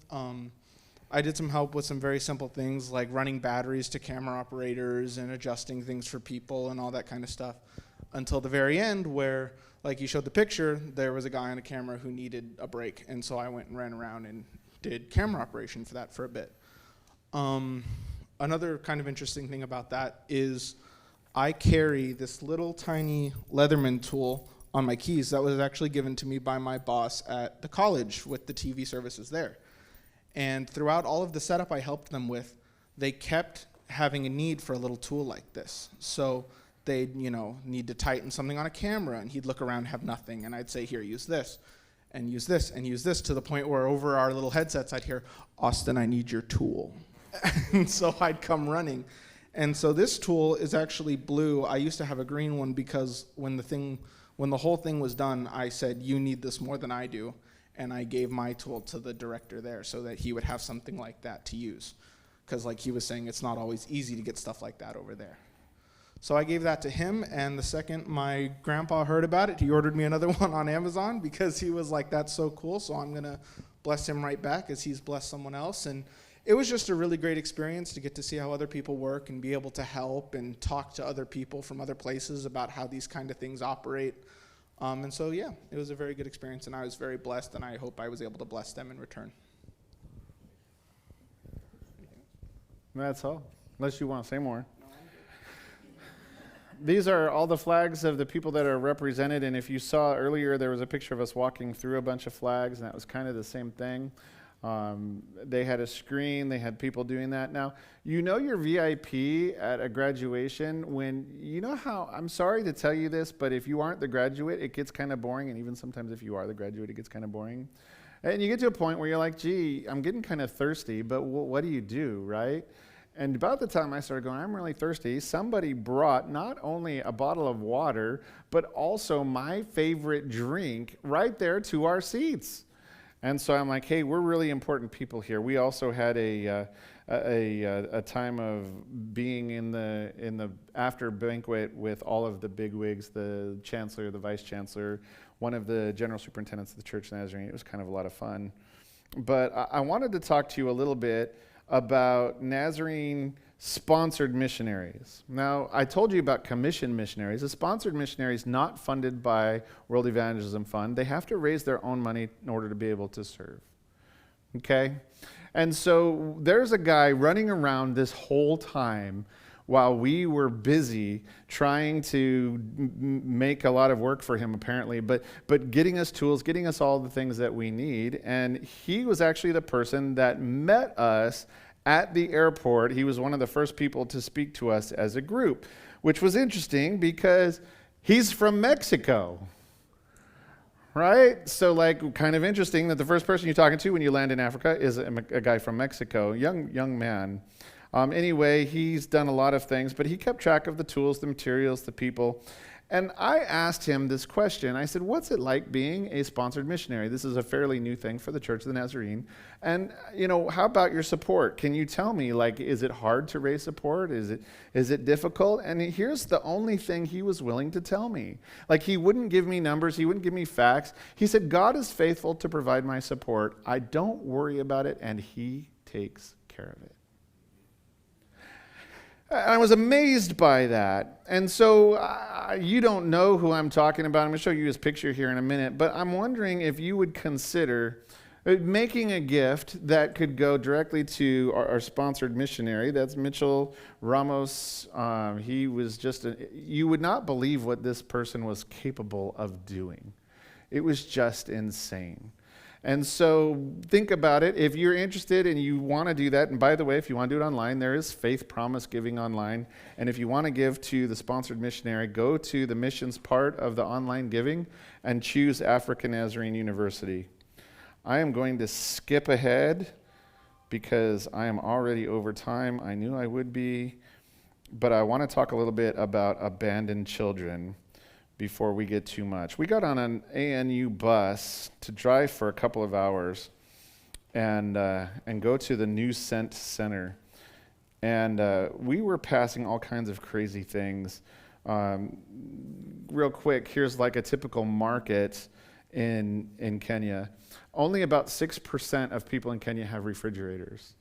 I did some help with some very simple things like running batteries to camera operators and adjusting things for people and all that kind of stuff, until the very end where, like you showed the picture, there was a guy on a camera who needed a break. And so I went and ran around and did camera operation for that for a bit. Another kind of interesting thing about that is I carry this little tiny Leatherman tool on my keys that was actually given to me by my boss at the college with the TV services there. And throughout all of the setup I helped them with, they kept having a need for a little tool like this. So they'd, need to tighten something on a camera, and he'd look around and have nothing. And I'd say, here, use this, and use this, and use this, to the point where over our little headsets I'd hear, Augustyn, I need your tool. And so I'd come running. And so this tool is actually blue. I used to have a green one because when the whole thing was done, I said, you need this more than I do. And I gave my tool to the director there so that he would have something like that to use. Because like he was saying, it's not always easy to get stuff like that over there. So I gave that to him, and the second my grandpa heard about it, he ordered me another one on Amazon because he was like, that's so cool, so I'm going to bless him right back as he's blessed someone else. And it was just a really great experience to get to see how other people work and be able to help and talk to other people from other places about how these kind of things operate. And so, yeah, it was a very good experience, and I was very blessed, and I hope I was able to bless them in return. That's all, unless you want to say more. These are all the flags of the people that are represented, and if you saw earlier, there was a picture of us walking through a bunch of flags, and that was kind of the same thing. They had a screen, they had people doing that. Now, you're VIP at a graduation when, how, I'm sorry to tell you this, but if you aren't the graduate, it gets kind of boring, and even sometimes if you are the graduate, it gets kind of boring. And you get to a point where you're like, gee, I'm getting kind of thirsty, but what do you do, right? And about the time I started going, I'm really thirsty, somebody brought not only a bottle of water, but also my favorite drink right there to our seats. And so I'm like, hey, we're really important people here. We also had a time of being in the after banquet with all of the bigwigs, the chancellor, the vice chancellor, one of the general superintendents of the Church of Nazarene. It was kind of a lot of fun. But I wanted to talk to you a little bit about Nazarene-sponsored missionaries. Now, I told you about commissioned missionaries. A sponsored missionary is not funded by World Evangelism Fund. They have to raise their own money in order to be able to serve. Okay? And so there's a guy running around this whole time while we were busy trying to make a lot of work for him, apparently, but getting us tools, getting us all the things that we need. And he was actually the person that met us at the airport. He was one of the first people to speak to us as a group, which was interesting because he's from Mexico, right? So kind of interesting that the first person you're talking to when you land in Africa is a guy from Mexico, young man. Anyway, he's done a lot of things, but he kept track of the tools, the materials, the people. And I asked him this question. I said, what's it like being a sponsored missionary? This is a fairly new thing for the Church of the Nazarene. And, how about your support? Can you tell me, is it hard to raise support? Is it difficult? And here's the only thing he was willing to tell me. He wouldn't give me numbers. He wouldn't give me facts. He said, God is faithful to provide my support. I don't worry about it, and he takes care of it. I was amazed by that. And so you don't know who I'm talking about. I'm going to show you his picture here in a minute. But I'm wondering if you would consider making a gift that could go directly to our sponsored missionary. That's Mitchell Ramos. He was you would not believe what this person was capable of doing. It was just insane. And so think about it. If you're interested and you want to do that, and by the way, if you want to do it online, there is Faith Promise Giving online. And if you want to give to the sponsored missionary, go to the missions part of the online giving and choose African Nazarene University. I am going to skip ahead because I am already over time. I knew I would be. But I want to talk a little bit about abandoned children before we get too much. We got on an ANU bus to drive for a couple of hours and go to the New Sent Center. And we were passing all kinds of crazy things. Real quick, here's a typical market in Kenya. Only about 6% of people in Kenya have refrigerators.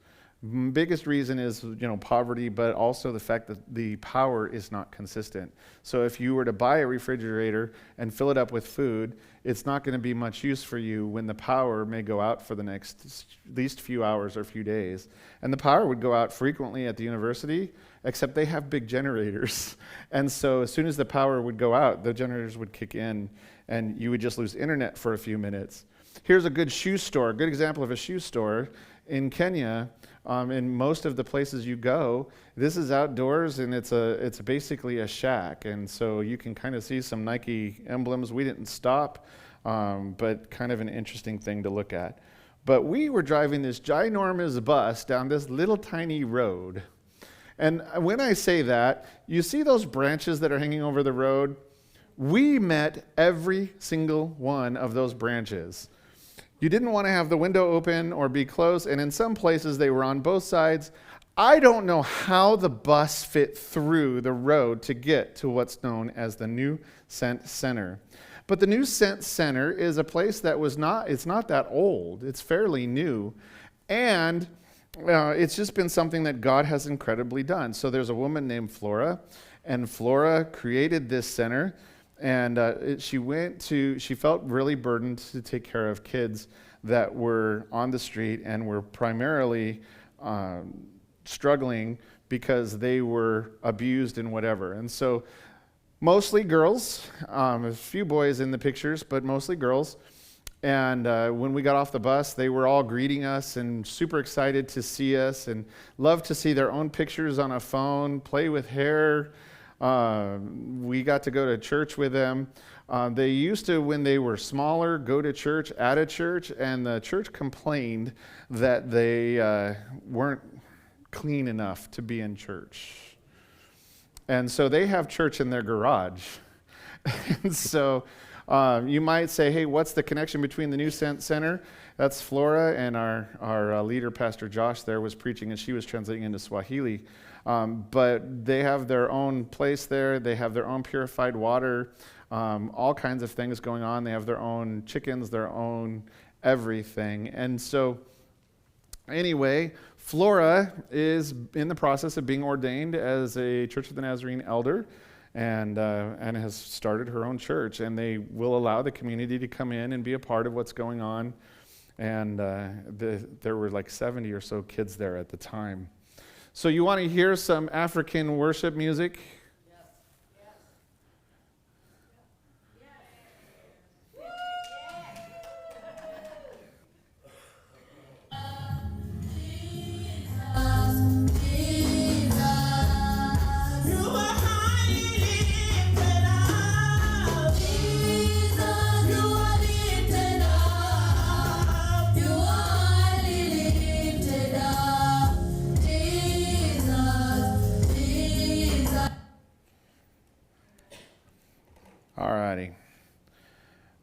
Biggest reason is, poverty, but also the fact that the power is not consistent. So if you were to buy a refrigerator and fill it up with food, it's not going to be much use for you when the power may go out for the next at least few hours or few days. And the power would go out frequently at the university, except they have big generators. And so as soon as the power would go out, the generators would kick in, and you would just lose internet for a few minutes. Here's a good shoe store, a good example of a shoe store in Kenya. In most of the places you go, this is outdoors, and it's basically a shack. And so you can kind of see some Nike emblems. We didn't stop, but kind of an interesting thing to look at. But we were driving this ginormous bus down this little tiny road. And when I say that, you see those branches that are hanging over the road? We met every single one of those branches. You didn't want to have the window open or be close, and in some places they were on both sides. I don't know how the bus fit through the road to get to what's known as the New Sent Center. But the New Sent Center is a place that it's not that old. It's fairly new. And it's just been something that God has incredibly done. So there's a woman named Flora, and Flora created this center. And she felt really burdened to take care of kids that were on the street and were primarily struggling because they were abused and whatever. And so mostly girls, a few boys in the pictures, but mostly girls. And when we got off the bus, they were all greeting us and super excited to see us and loved to see their own pictures on a phone, play with hair. We got to go to church with them. They used to, when they were smaller, go to church at a church, and the church complained that they weren't clean enough to be in church. And so they have church in their garage. And so you might say, hey, what's the connection between the New Sent Center? That's Flora, and our leader, Pastor Josh, there was preaching, and she was translating into Swahili. But they have their own place there. They have their own purified water, all kinds of things going on. They have their own chickens, their own everything. And so anyway, Flora is in the process of being ordained as a Church of the Nazarene elder and has started her own church. And they will allow the community to come in and be a part of what's going on. And there were 70 or so kids there at the time. So you want to hear some African worship music? Yes.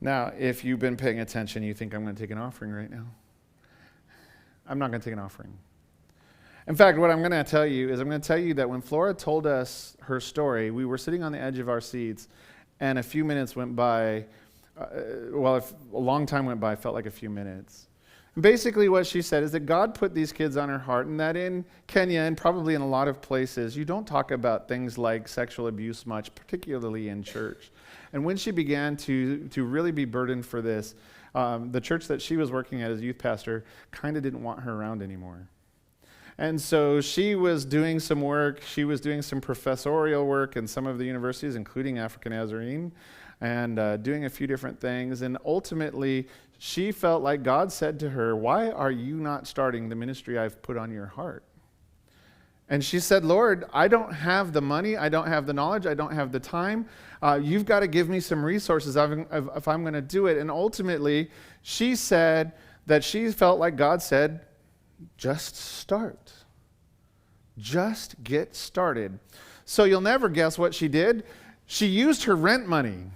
Now, if you've been paying attention, you think I'm going to take an offering right now. I'm not going to take an offering. In fact, what I'm going to tell you is I'm going to tell you that when Flora told us her story, we were sitting on the edge of our seats, and a few minutes went by. A long time went by, felt like a few minutes. Basically what she said is that God put these kids on her heart, and that in Kenya and probably in a lot of places, you don't talk about things like sexual abuse much, particularly in church. And when she began to really be burdened for this, the church that she was working at as youth pastor kind of didn't want her around anymore. And so she was doing some work. She was doing some professorial work in some of the universities, including African Nazarene, and doing a few different things. And ultimately, she felt like God said to her, "Why are you not starting the ministry I've put on your heart?" And she said, "Lord, I don't have the money. I don't have the knowledge. I don't have the time. You've got to give me some resources if I'm going to do it." And ultimately, she said that she felt like God said, "Just start. Just get started." So you'll never guess what she did. She used her rent money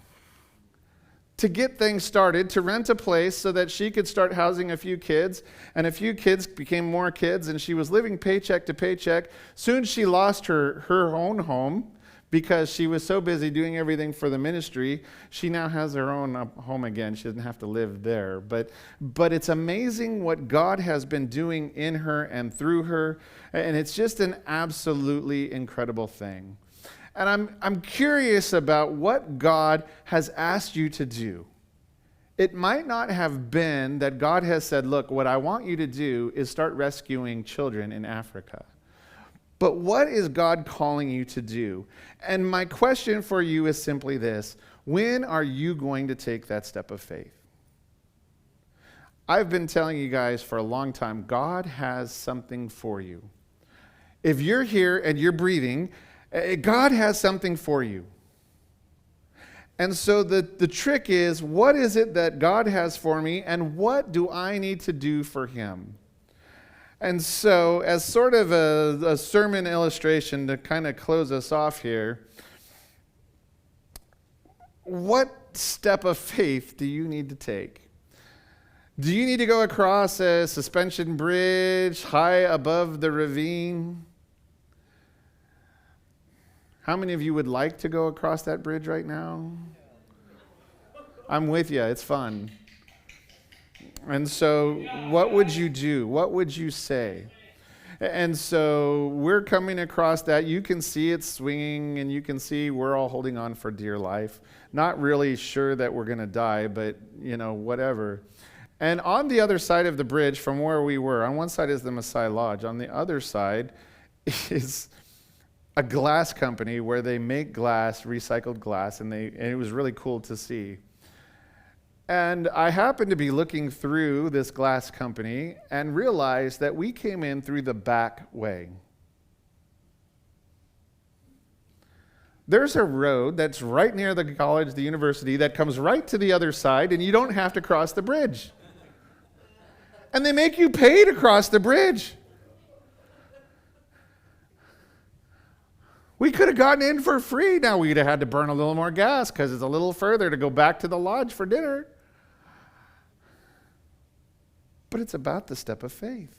to get things started, to rent a place so that she could start housing a few kids. And a few kids became more kids, and she was living paycheck to paycheck. Soon she lost her own home because she was so busy doing everything for the ministry. She now has her own home again. She doesn't have to live there. But it's amazing what God has been doing in her and through her, and it's just an absolutely incredible thing. And I'm curious about what God has asked you to do. It might not have been that God has said, "Look, what I want you to do is start rescuing children in Africa." But what is God calling you to do? And my question for you is simply this: when are you going to take that step of faith? I've been telling you guys for a long time, God has something for you. If you're here and you're breathing, God has something for you. And so the trick is, what is it that God has for me, and what do I need to do for him? And so, as sort of a sermon illustration to kind of close us off here, what step of faith do you need to take? Do you need to go across a suspension bridge high above the ravine? How many of you would like to go across that bridge right now? I'm with you. It's fun. And so what would you do? What would you say? And so we're coming across that. You can see it swinging, and you can see we're all holding on for dear life. Not really sure that we're going to die, but, whatever. And on the other side of the bridge from where we were, on one side is the Maasai Lodge. On the other side is a glass company where they make glass, recycled glass, and it was really cool to see. And I happened to be looking through this glass company and realized that we came in through the back way. There's a road that's right near the college, the university, that comes right to the other side, and you don't have to cross the bridge. And they make you pay to cross the bridge. We could have gotten in for free. Now we'd have had to burn a little more gas because it's a little further to go back to the lodge for dinner. But it's about the step of faith.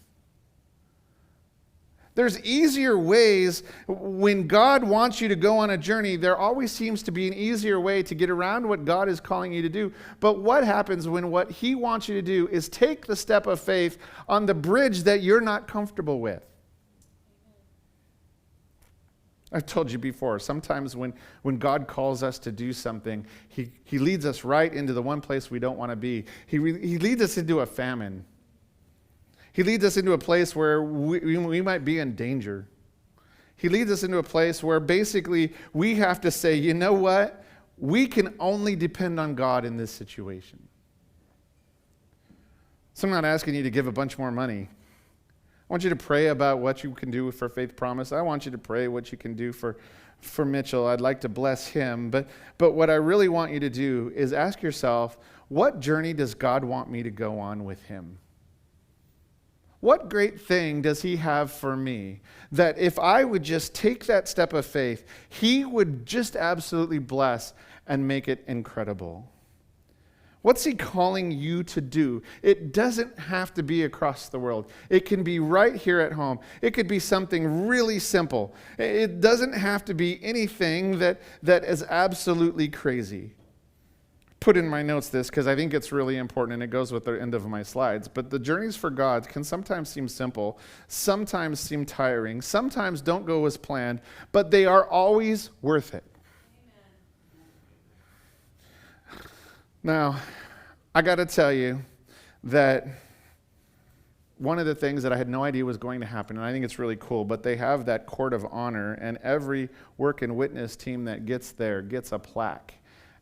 There's easier ways. When God wants you to go on a journey, there always seems to be an easier way to get around what God is calling you to do. But what happens when what he wants you to do is take the step of faith on the bridge that you're not comfortable with? I've told you before, sometimes when God calls us to do something, he leads us right into the one place we don't want to be. He leads us into a famine. He leads us into a place where we might be in danger. He leads us into a place where basically we have to say, you know what? We can only depend on God in this situation. So I'm not asking you to give a bunch more money. I want you to pray about what you can do for Faith Promise. I want you to pray what you can do for Mitchell. I'd like to bless him. But what I really want you to do is ask yourself, what journey does God want me to go on with him? What great thing does he have for me that if I would just take that step of faith, he would just absolutely bless and make it incredible? What's he calling you to do? It doesn't have to be across the world. It can be right here at home. It could be something really simple. It doesn't have to be anything that is absolutely crazy. Put in my notes this because I think it's really important and it goes with the end of my slides. But the journeys for God can sometimes seem simple, sometimes seem tiring, sometimes don't go as planned, but they are always worth it. Now, I got to tell you that one of the things that I had no idea was going to happen, and I think it's really cool, but they have that court of honor, and every work and witness team that gets there gets a plaque.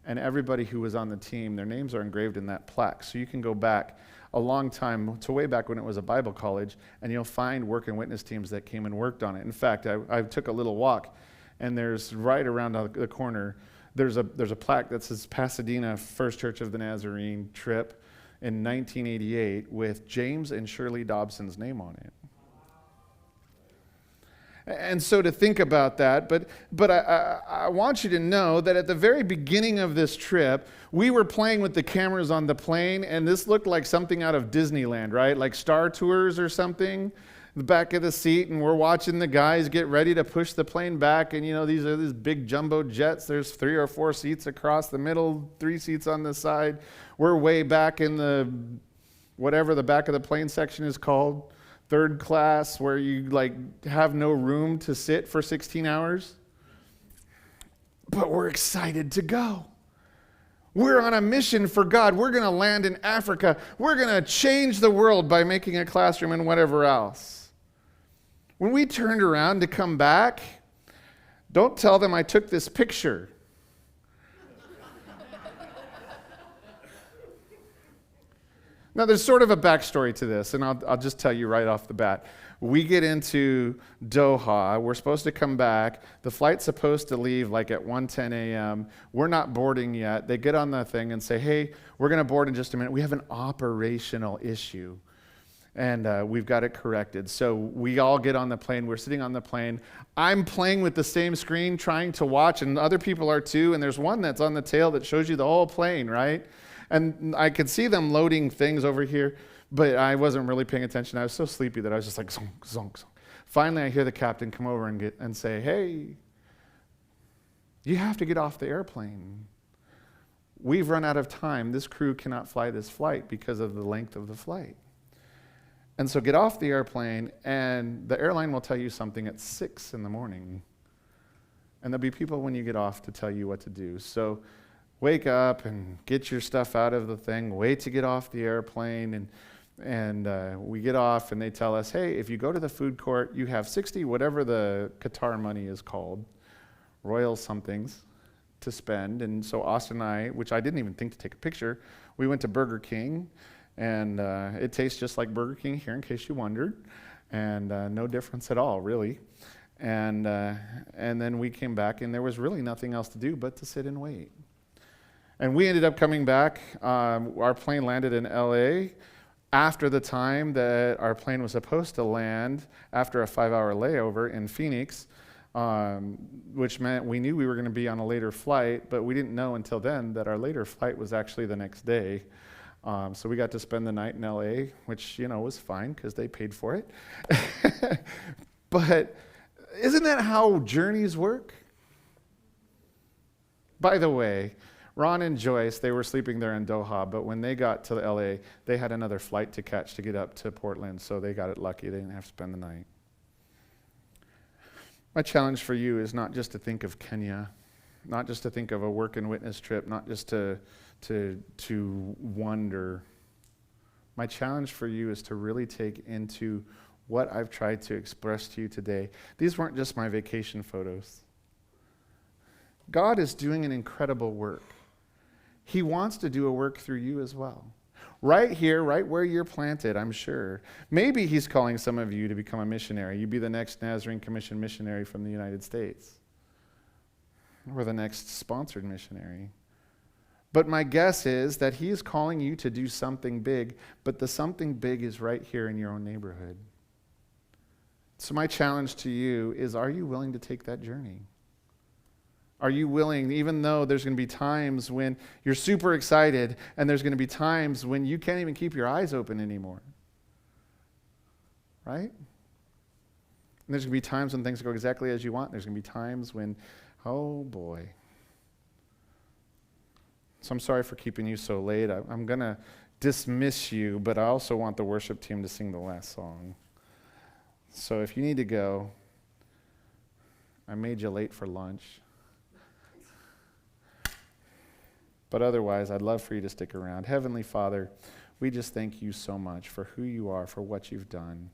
And everybody who was on the team, their names are engraved in that plaque. So you can go back a long time, to way back when it was a Bible college, and you'll find work and witness teams that came and worked on it. In fact, I took a little walk, and there's right around the corner, there's a plaque that says Pasadena First Church of the Nazarene trip in 1988 with James and Shirley Dobson's name on it. And so to think about that, but I want you to know that at the very beginning of this trip, we were playing with the cameras on the plane, and this looked like something out of Disneyland, right? Like Star Tours or something. The back of the seat, and we're watching the guys get ready to push the plane back, and these are these big jumbo jets. There's 3 or 4 seats across the middle, 3 seats on the side. We're way back in the whatever the back of the plane section is called, third class, where you have no room to sit for 16 hours. But we're excited to go. We're on a mission for God. We're going to land in Africa. We're going to change the world by making a classroom and whatever else. When we turned around to come back, don't tell them I took this picture. Now, there's sort of a backstory to this, and I'll just tell you right off the bat. We get into Doha. We're supposed to come back. The flight's supposed to leave at 1:10 a.m. We're not boarding yet. They get on the thing and say, hey, we're going to board in just a minute. We have an operational issue, and we've got it corrected. So we all get on the plane. We're sitting on the plane. I'm playing with the same screen, trying to watch, and other people are too, and there's one that's on the tail that shows you the whole plane, right? And I could see them loading things over here, but I wasn't really paying attention. I was so sleepy that I was just like, zonk, zonk, zonk. Finally, I hear the captain come over and say, hey, you have to get off the airplane. We've run out of time. This crew cannot fly this flight because of the length of the flight. And so get off the airplane, and the airline will tell you something at 6 in the morning. And there'll be people when you get off to tell you what to do. So wake up and get your stuff out of the thing, wait to get off the airplane, and we get off, and they tell us, hey, if you go to the food court, you have 60, whatever the Qatar money is called, royal somethings, to spend. And so Austin and I, which I didn't even think to take a picture, we went to Burger King, and it tastes just like Burger King here, in case you wondered, and no difference at all, really. And then we came back, and there was really nothing else to do but to sit and wait. And we ended up coming back. Our plane landed in LA after the time that our plane was supposed to land after a 5-hour layover in Phoenix, which meant we knew we were going to be on a later flight, but we didn't know until then that our later flight was actually the next day. So we got to spend the night in LA, which, was fine because they paid for it. But isn't that how journeys work? By the way, Ron and Joyce, they were sleeping there in Doha, but when they got to LA, they had another flight to catch to get up to Portland, so they got it lucky. They didn't have to spend the night. My challenge for you is not just to think of Kenya, not just to think of a work and witness trip, not just to wonder. My challenge for you is to really take into what I've tried to express to you today. These weren't just my vacation photos. God is doing an incredible work. He wants to do a work through you as well. Right here, right where you're planted, I'm sure. Maybe he's calling some of you to become a missionary. You be the next Nazarene Commission missionary from the United States. Or the next sponsored missionary. But my guess is that he is calling you to do something big, but the something big is right here in your own neighborhood. So my challenge to you is, are you willing to take that journey? Are you willing, even though there's going to be times when you're super excited and there's going to be times when you can't even keep your eyes open anymore? Right? And there's going to be times when things go exactly as you want. There's going to be times when, oh boy. So I'm sorry for keeping you so late. I'm going to dismiss you, but I also want the worship team to sing the last song. So if you need to go, I made you late for lunch. But otherwise, I'd love for you to stick around. Heavenly Father, we just thank you so much for who you are, for what you've done.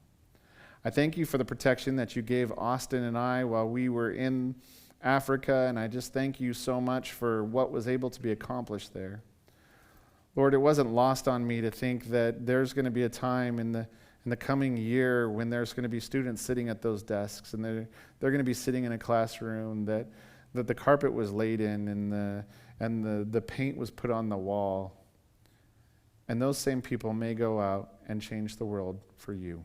I thank you for the protection that you gave Augustyn and I while we were in Africa, and I just thank you so much for what was able to be accomplished there. Lord, it wasn't lost on me to think that there's going to be a time in the coming year when there's going to be students sitting at those desks, and they're going to be sitting in a classroom that the carpet was laid in and the paint was put on the wall. And those same people may go out and change the world for you.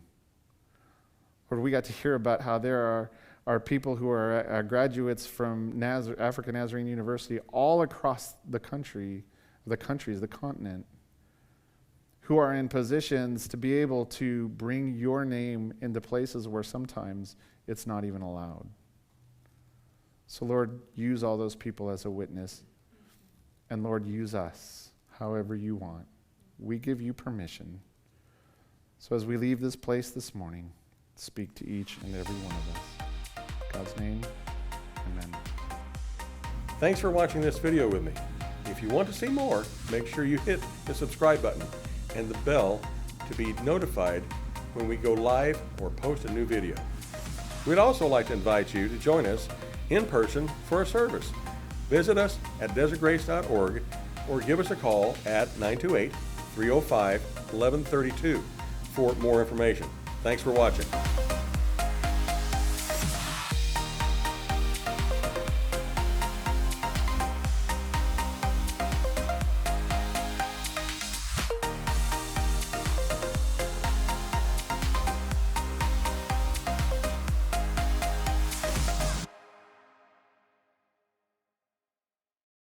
Lord, we got to hear about how there are people who are graduates from African Nazarene University all across the countries, the continent, who are in positions to be able to bring your name into places where sometimes it's not even allowed. So Lord, use all those people as a witness. And Lord, use us however you want. We give you permission. So as we leave this place this morning, speak to each and every one of us. In God's name, amen. Thanks for watching this video with me. If you want to see more, make sure you hit the subscribe button and the bell to be notified when we go live or post a new video. We'd also like to invite you to join us in person for a service. Visit us at desertgrace.org or give us a call at 928-305-1132 for more information. Thanks for watching.